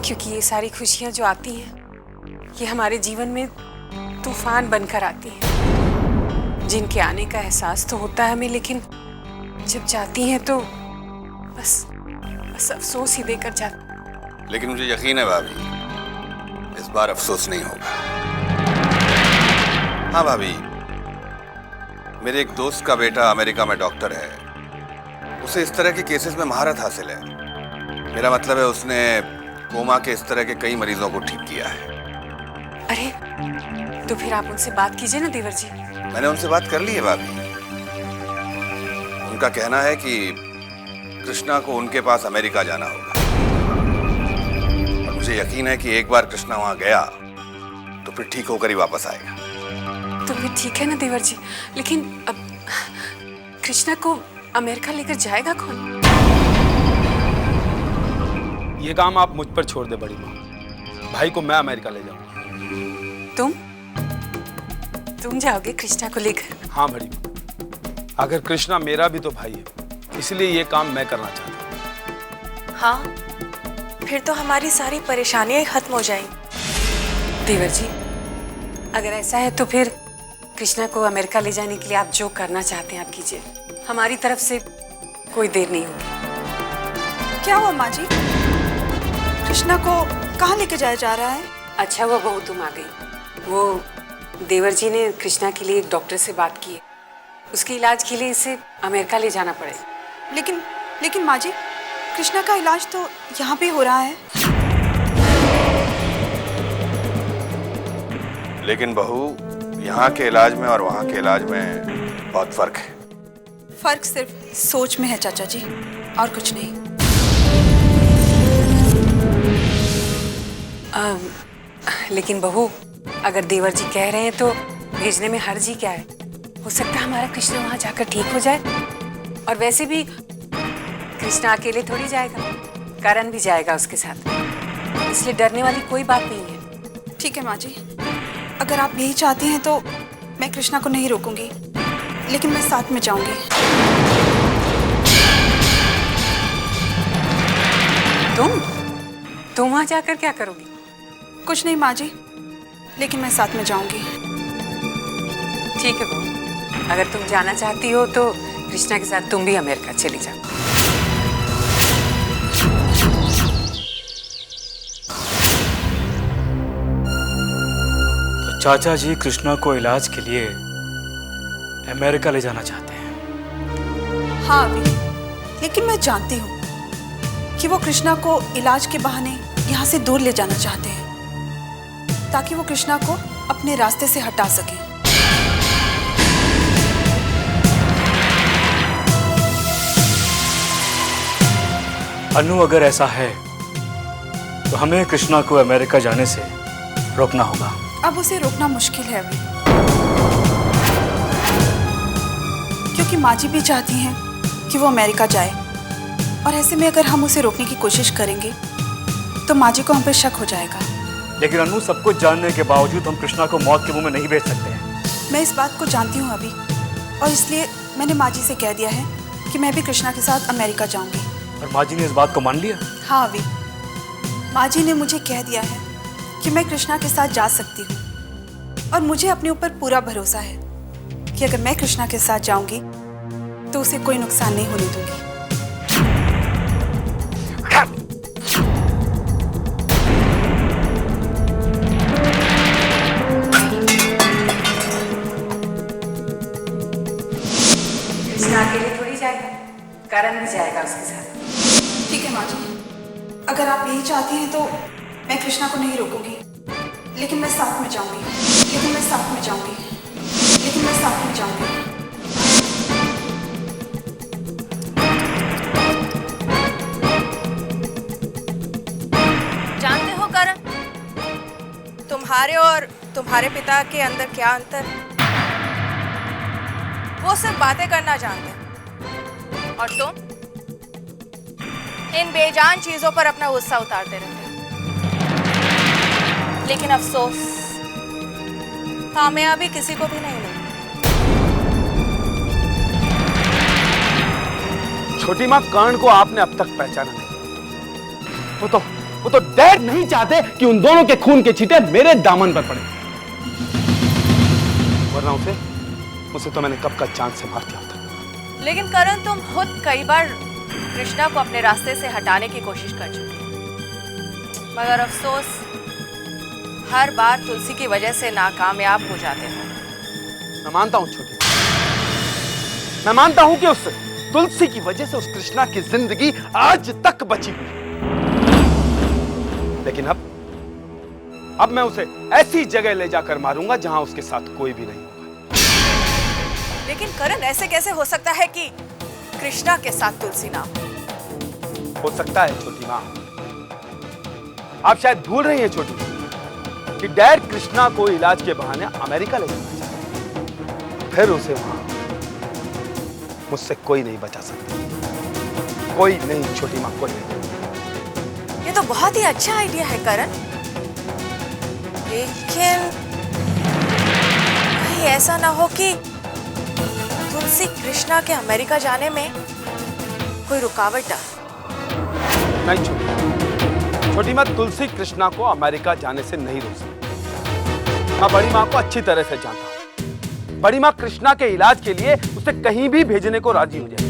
क्योंकि ये सारी खुशियां जो आती हैं ये हमारे जीवन में तूफान बनकर आती हैं, जिनके आने का एहसास तो होता है हमें, लेकिन जब जाती हैं तो बस अफसोस ही देकर जाती। लेकिन मुझे यकीन है भाभी, इस बार अफसोस नहीं होगा। हाँ भाभी, मेरे एक दोस्त का बेटा अमेरिका में डॉक्टर है, उसे इस तरह के केसेस में महारत हासिल है। मेरा मतलब है उसने कोमा के इस तरह के कई मरीजों को ठीक किया है। अरे तो फिर आप उनसे बात कीजिए ना देवर जी। मैंने उनसे बात कर ली है भाभी। उनका कहना है कि कृष्णा को उनके पास अमेरिका जाना होगा, और मुझे यकीन है कि एक बार कृष्णा वहां गया तो फिर ठीक होकर ही वापस आएगा। तो फिर ठीक है ना देवर जी, लेकिन अब कृष्णा को अमेरिका लेकर जाएगा कौन? ये काम आप मुझ पर छोड़ दे बड़ी माँ, भाई को मैं अमेरिका ले जाऊंगा। तुम जाओगे कृष्णा को लेकर? हाँ बड़ी माँ, अगर कृष्णा मेरा भी तो भाई है, इसलिए ये काम मैं करना चाहता हूँ। हाँ, फिर तो हमारी सारी परेशानियां खत्म हो जाएंगी। देवर जी, अगर ऐसा है तो फिर कृष्णा को अमेरिका ले जाने के लिए आप जो करना चाहते हैं आप कीजिए, हमारी तरफ से कोई देर नहीं होगी। क्या हुआ माँ जी? कृष्णा को कहाँ लेके जाया जा रहा है? अच्छा हुआ बहू तुम आ गई। वो देवर जी ने कृष्णा के लिए एक डॉक्टर से बात की है। उसके इलाज के लिए इसे अमेरिका ले जाना पड़े। लेकिन माँ जी, कृष्णा का इलाज तो यहाँ पे हो रहा है। लेकिन बहू, यहाँ के इलाज में और वहाँ के इलाज में बहुत फर्क है। फर्क सिर्फ सोच में है चाचा जी, और कुछ नहीं। लेकिन बहू, अगर देवर जी कह रहे हैं तो भेजने में हर्ज ही क्या है? हो सकता है हमारा कृष्णा वहां जाकर ठीक हो जाए। और वैसे भी कृष्णा अकेले थोड़ी जाएगा, करण भी जाएगा उसके साथ, इसलिए डरने वाली कोई बात नहीं है। ठीक है माँ जी, अगर आप यही चाहती हैं तो मैं कृष्णा को नहीं रोकूंगी, लेकिन मैं साथ में जाऊंगी। तुम वहां जाकर क्या करोगी? कुछ नहीं माँ जी, लेकिन मैं साथ में जाऊंगी। ठीक है बहू, अगर तुम जाना चाहती हो तो कृष्णा के साथ तुम भी अमेरिका चली जाओ। तो चाचा जी कृष्णा को इलाज के लिए अमेरिका ले जाना चाहते हैं। हाँ अभी, लेकिन मैं जानती हूँ कि वो कृष्णा को इलाज के बहाने यहाँ से दूर ले जाना चाहते हैं, ताकि वो कृष्णा को अपने रास्ते से हटा सके। अनु, अगर ऐसा है तो हमें कृष्णा को अमेरिका जाने से रोकना होगा। अब उसे रोकना मुश्किल है अभी, क्योंकि माँ जी भी चाहती हैं कि वो अमेरिका जाए, और ऐसे में अगर हम उसे रोकने की कोशिश करेंगे तो माँ जी को हम पे शक हो जाएगा। लेकिन अनु, सब कुछ जानने के बावजूद हम कृष्णा को मौत के मुंह में नहीं भेज सकते हैं। मैं इस बात को जानती हूँ अभी, और इसलिए मैंने माँ जी से कह दिया है कि मैं भी कृष्णा के साथ अमेरिका जाऊंगी। और माँ जी ने इस बात को मान लिया? हाँ अभी, माँ जी ने मुझे कह दिया है कि मैं कृष्णा के साथ जा सकती हूँ, और मुझे अपने ऊपर पूरा भरोसा है कि अगर मैं कृष्णा के साथ जाऊंगी तो उसे कोई नुकसान नहीं होने दूंगी। कृष्णा अकेले थोड़ी जाएगा, करण भी जाएगा उसके साथ। ठीक है माँ जी, अगर आप यही चाहती हैं तो मैं कृष्णा को नहीं रोकूंगी, लेकिन मैं साथ में जाऊंगी। जानते हो करण, तुम्हारे और तुम्हारे पिता के अंदर क्या अंतर है? वो सिर्फ बातें करना जानते हैं, और तुम इन बेजान चीजों पर अपना गुस्सा उतारते रहते हो। लेकिन अफसोस, कामयाबी किसी को भी नहीं मिली। छोटी माँ, कर्ण को आपने अब तक पहचाना नहीं। वो तो डैड नहीं चाहते कि उन दोनों के खून के छींटे मेरे दामन पर पड़े, वरना उसे तो मैंने कब का चांद से मार दिया होता। लेकिन करण, तुम खुद कई बार कृष्णा को अपने रास्ते से हटाने की कोशिश कर चुके, मगर अफसोस हर बार तुलसी की वजह से नाकामयाब हो जाते हो। मैं मानता हूं छोटी, मैं मानता हूं कि उस तुलसी की वजह से उस कृष्णा की जिंदगी आज तक बची हुई, लेकिन अब मैं उसे ऐसी जगह ले जाकर मारूंगा जहां उसके साथ कोई भी नहीं होगा। लेकिन करण, ऐसे कैसे हो सकता है कि कृष्णा के साथ तुलसी ना हो सकता है छोटी माँ, आप शायद भूल रही हैं छोटी कि डैड कृष्णा को इलाज के बहाने अमेरिका ले जाना चाहते, फिर उसे वहां मुझसे कोई नहीं बचा सकता, कोई नहीं छोटी माँ, कोई नहीं। ये तो बहुत ही अच्छा आइडिया है करण, लेकिन कहीं ऐसा ना हो कि तुलसी कृष्णा के अमेरिका जाने में कोई रुकावट डाले। नहीं छोटी माँ, तुलसी कृष्णा को अमेरिका जाने से नहीं रोक सकती। मैं बड़ी माँ को अच्छी तरह से जानता हूँ। बड़ी माँ कृष्णा के इलाज के लिए उसे कहीं भी भेजने को राजी हो जाए,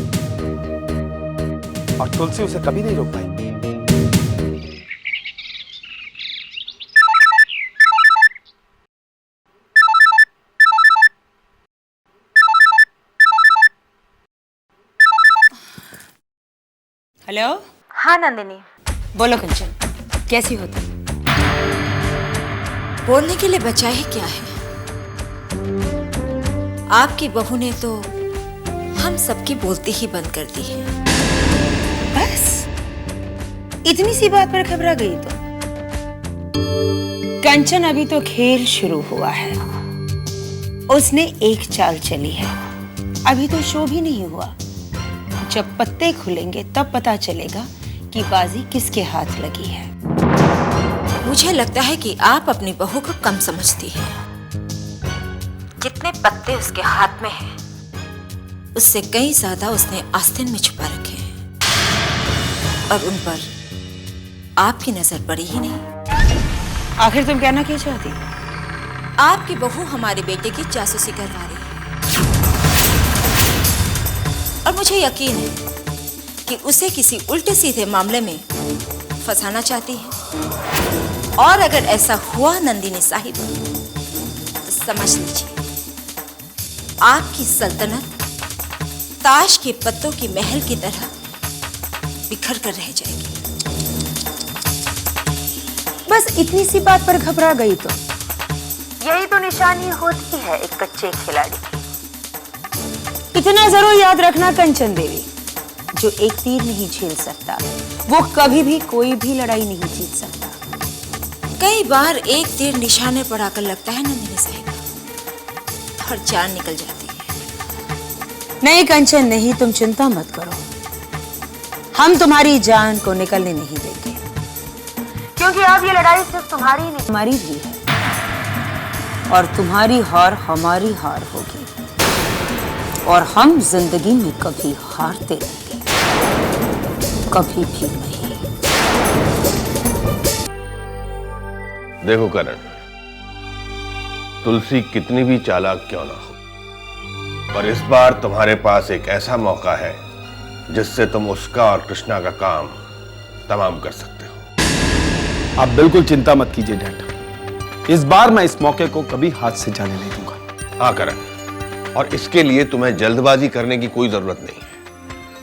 और तुलसी उसे कभी नहीं रोक पाई। हेलो। हाँ नंदिनी, बोलो कंचन, कैसी हो तुम? बोलने के लिए बचा ही क्या है। आपकी बहू ने तो हम सबकी बोलती ही बंद कर दी है। बस इतनी सी बात पर घबरा गई तो? कंचन, अभी तो खेल शुरू हुआ है। उसने एक चाल चली है, अभी तो शो भी नहीं हुआ। जब पत्ते खुलेंगे तब पता चलेगा कि बाजी किसके हाथ लगी है। मुझे लगता है कि आप अपनी बहू को कम समझती हैं। जितने पत्ते उसके हाथ में हैं, उससे कई ज्यादा उसने आस्तीन में छुपा रखे हैं और उन पर आपकी नजर पड़ी ही नहीं। आखिर तुम कहना क्या चाहती हो? आपकी बहू हमारे बेटे की जासूसी करवा रही है और मुझे यकीन है कि उसे किसी उल्टे सीधे मामले में फंसाना चाहती है। और अगर ऐसा हुआ नंदिनी साहिब, तो समझ लीजिए आपकी सल्तनत ताश के पत्तों की महल की तरह बिखर कर रह जाएगी। बस इतनी सी बात पर घबरा गई तो? यही तो निशानी होती है एक कच्चे खिलाड़ी की। इतना जरूर याद रखना कंचन देवी, जो एक तीर नहीं झेल सकता वो कभी भी कोई भी लड़ाई नहीं जीत सकता। कई बार एक तीर निशाने पर आकर लगता है नंदिनी साहिबा और जान निकल जाती है। नहीं कंचन नहीं, तुम चिंता मत करो, हम तुम्हारी जान को निकलने नहीं देंगे, क्योंकि अब ये लड़ाई सिर्फ तुम्हारी नहीं हमारी भी है। और तुम्हारी हार हमारी हार होगी और हम जिंदगी में कभी हारते रहेंगे, कभी भी नहीं। देखो करण, तुलसी कितनी भी चालाक क्यों ना हो, पर इस बार तुम्हारे पास एक ऐसा मौका है जिससे तुम उसका और कृष्णा का काम तमाम कर सकते हो। आप बिल्कुल चिंता मत कीजिए डैड, इस बार मैं इस मौके को कभी हाथ से जाने नहीं दूंगा। हाँ करण, और इसके लिए तुम्हें जल्दबाजी करने की कोई जरूरत नहीं है,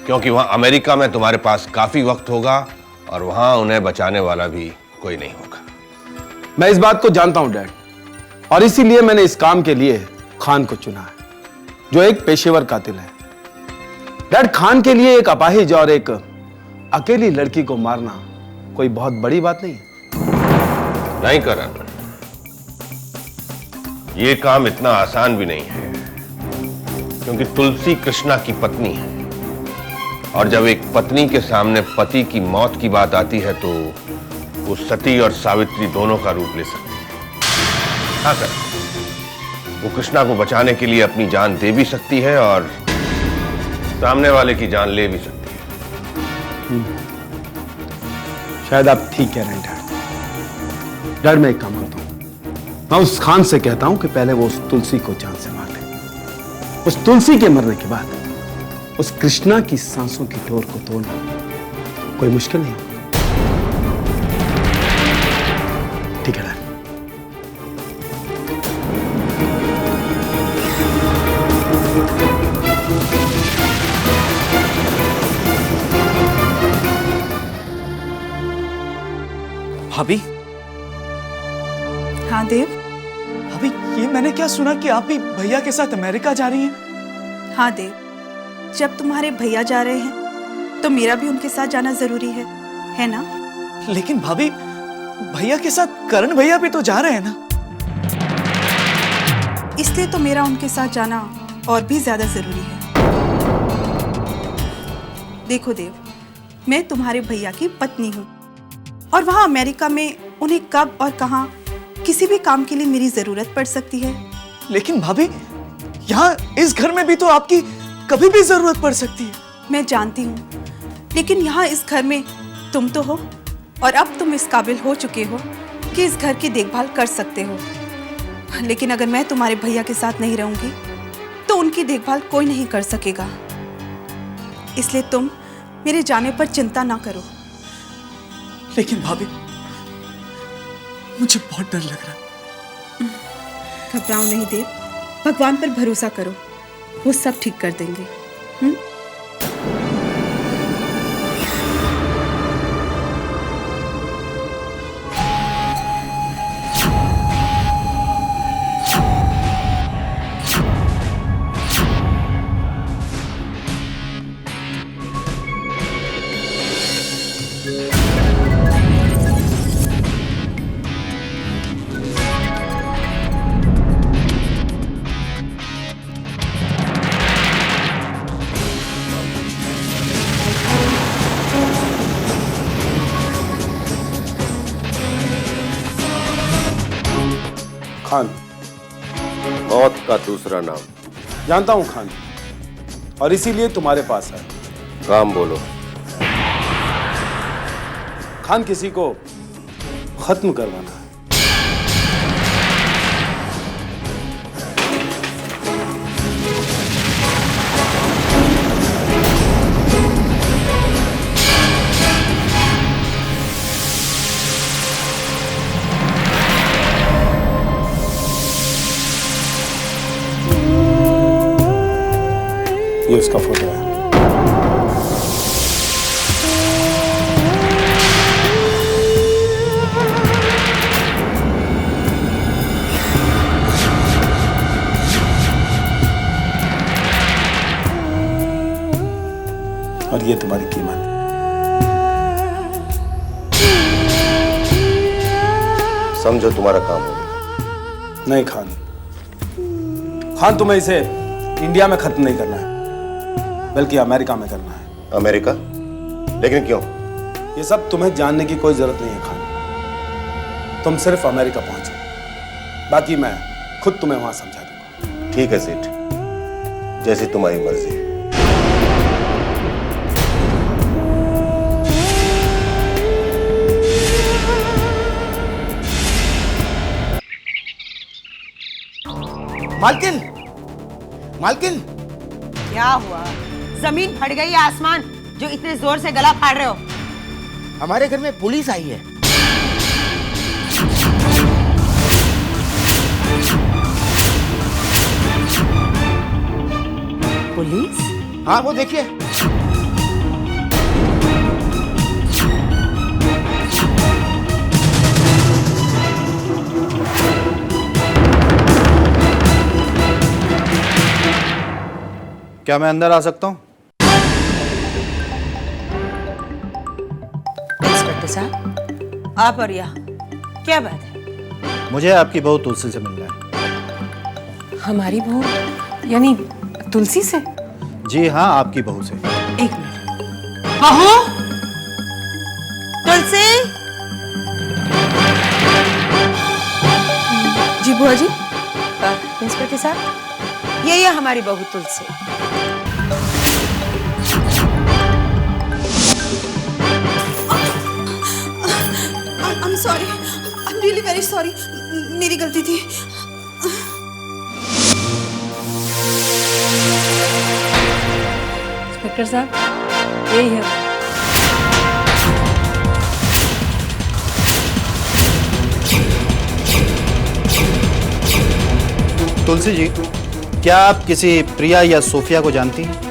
क्योंकि वहां अमेरिका में तुम्हारे पास काफी वक्त होगा और वहां उन्हें बचाने वाला भी कोई नहीं होगा। मैं इस बात को जानता हूं डैड, और इसीलिए मैंने इस काम के लिए खान को चुना है, जो एक पेशेवर कातिल है। डैड, खान के लिए एक अपाहिज और एक अकेली लड़की को मारना कोई बहुत बड़ी बात नहीं है। नहीं करण, ये काम इतना आसान भी नहीं है, क्योंकि तुलसी कृष्णा की पत्नी है और जब एक पत्नी के सामने पति की मौत की बात आती है तो वो सती और सावित्री दोनों का रूप ले सकती है। हाँ कर, वो कृष्णा को बचाने के लिए अपनी जान दे भी सकती है और सामने वाले की जान ले भी सकती है। शायद आप ठीक कह रहे हैं डैड। डैड, मैं एक काम करता हूं, मैं उस खान से कहता हूं कि पहले वो उस तुलसी को जान से मार दे। उस तुलसी के मरने के बाद उस कृष्णा की सांसों की डोर को तोड़ना कोई मुश्किल नहीं होगा। ठीक है डैड। भाभी। हाँ देव। भाभी, ये मैंने क्या सुना कि आप भी भैया के साथ अमेरिका जा रही हैं? हाँ देव, जब तुम्हारे भैया जा रहे हैं तो मेरा भी उनके साथ जाना जरूरी है ना? लेकिन भाभी, भैया के साथ करण भैया भी तो जा रहे हैं ना? इसलिए तो मेरा उनके साथ जाना और भी ज्यादा जरूरी है। देखो देव, मैं तुम्हारे भैया की पत्नी हूँ और वहां अमेरिका में उन्हें कब और कहां किसी भी काम के लिए मेरी जरूरत पड़ सकती है। लेकिन भाभी, यहाँ इस घर में भी तो आपकी कभी भी जरूरत पड़ सकती है। मैं जानती हूँ, लेकिन यहाँ इस घर में तुम तो हो और अब तुम इस काबिल हो चुके हो कि इस घर की देखभाल कर सकते हो। लेकिन अगर मैं तुम्हारे भैया के साथ नहीं रहूंगी तो उनकी देखभाल कोई नहीं कर सकेगा। इसलिए तुम मेरे जाने पर चिंता ना करो। लेकिन भाभी, मुझे बहुत डर लग रहा है। घबराओ नहीं देव, भगवान पर भरोसा करो, वो सब ठीक कर देंगे। खान। मौत का दूसरा नाम। जानता हूं खान, और इसीलिए तुम्हारे पास है। काम बोलो। खान, किसी को खत्म करवाना है। ये उसका फोटो है। और ये तुम्हारी कीमत। समझो तुम्हारा काम हो गया। नहीं खान, खान तुम्हें इसे इंडिया में खत्म नहीं करना है, बल्कि अमेरिका में करना है। अमेरिका? लेकिन क्यों? ये सब तुम्हें जानने की कोई जरूरत नहीं है खान। तुम सिर्फ अमेरिका पहुंचो, बाकी मैं खुद तुम्हें वहां समझा दूंगा। ठीक है सेठ, जैसी तुम्हारी मर्जी। मालकिन, मालकिन, क्या हुआ? जमीन फट गई या आसमान जो इतने जोर से गला फाड़ रहे हो? हमारे घर में पुलिस आई है। पुलिस? हाँ, वो देखिए। क्या मैं अंदर आ सकता हूँ? इंस्पेक्टर साहब, आप और यहाँ क्या बात है? मुझे आपकी बहू तुलसी से मिलना है। हमारी बहू यानी तुलसी से? जी हाँ, आपकी बहू से। एक मिनट। बहू? तुलसी? जी बुआ जी। इंस्पेक्टर साहब, ये हमारी बहू तुलसी। I'm sorry, I'm really very sorry, मेरी गलती थी। इंस्पेक्टर साहब, यही है। तुलसी जी, क्या आप किसी प्रिया या सोफिया को जानती हैं?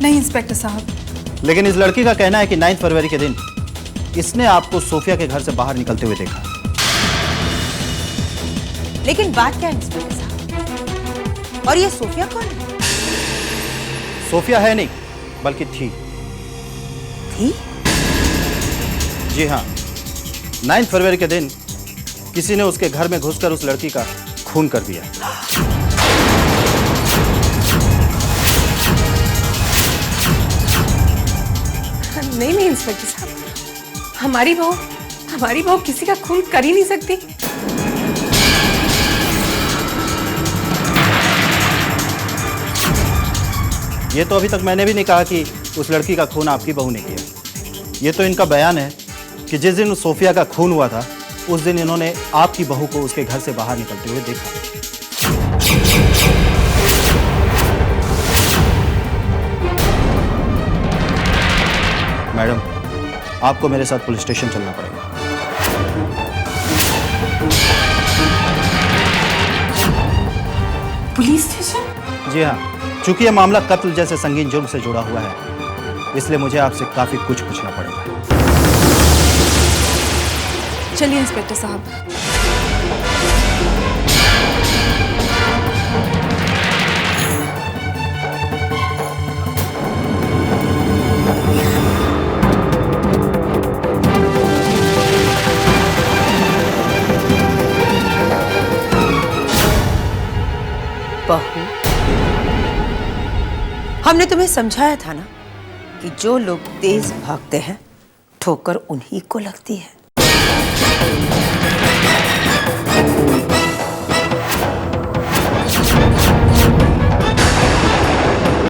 नहीं इंस्पेक्टर साहब। लेकिन इस लड़की का कहना है कि 9 फरवरी के दिन इसने आपको सोफिया के घर से बाहर निकलते हुए देखा। लेकिन बात क्या है इंस्पेक्टर साहब? और ये सोफिया कौन है? सोफिया है नहीं, बल्कि थी। थी? जी हाँ, 9 फरवरी के दिन किसी ने उसके घर में घुसकर उस लड़की का खून कर दिया। नहीं इंस्पेक्टर साहब, हमारी बहू किसी का खून कर ही नहीं सकती। ये तो अभी तक मैंने भी नहीं कहा कि उस लड़की का खून आपकी बहू ने किया। ये तो इनका बयान है कि जिस दिन सोफिया का खून हुआ था उस दिन इन्होंने आपकी बहू को उसके घर से बाहर निकलते हुए देखा। मैडम, आपको मेरे साथ पुलिस स्टेशन चलना पड़ेगा। Police station? जी हाँ, चूंकि यह मामला कत्ल जैसे संगीन जुर्म से जुड़ा हुआ है, इसलिए मुझे आपसे काफी कुछ पूछना पड़ेगा। चलिए इंस्पेक्टर साहब। बहू, हमने तुम्हें समझाया था ना कि जो लोग तेज भागते हैं ठोकर उन्हीं को लगती है।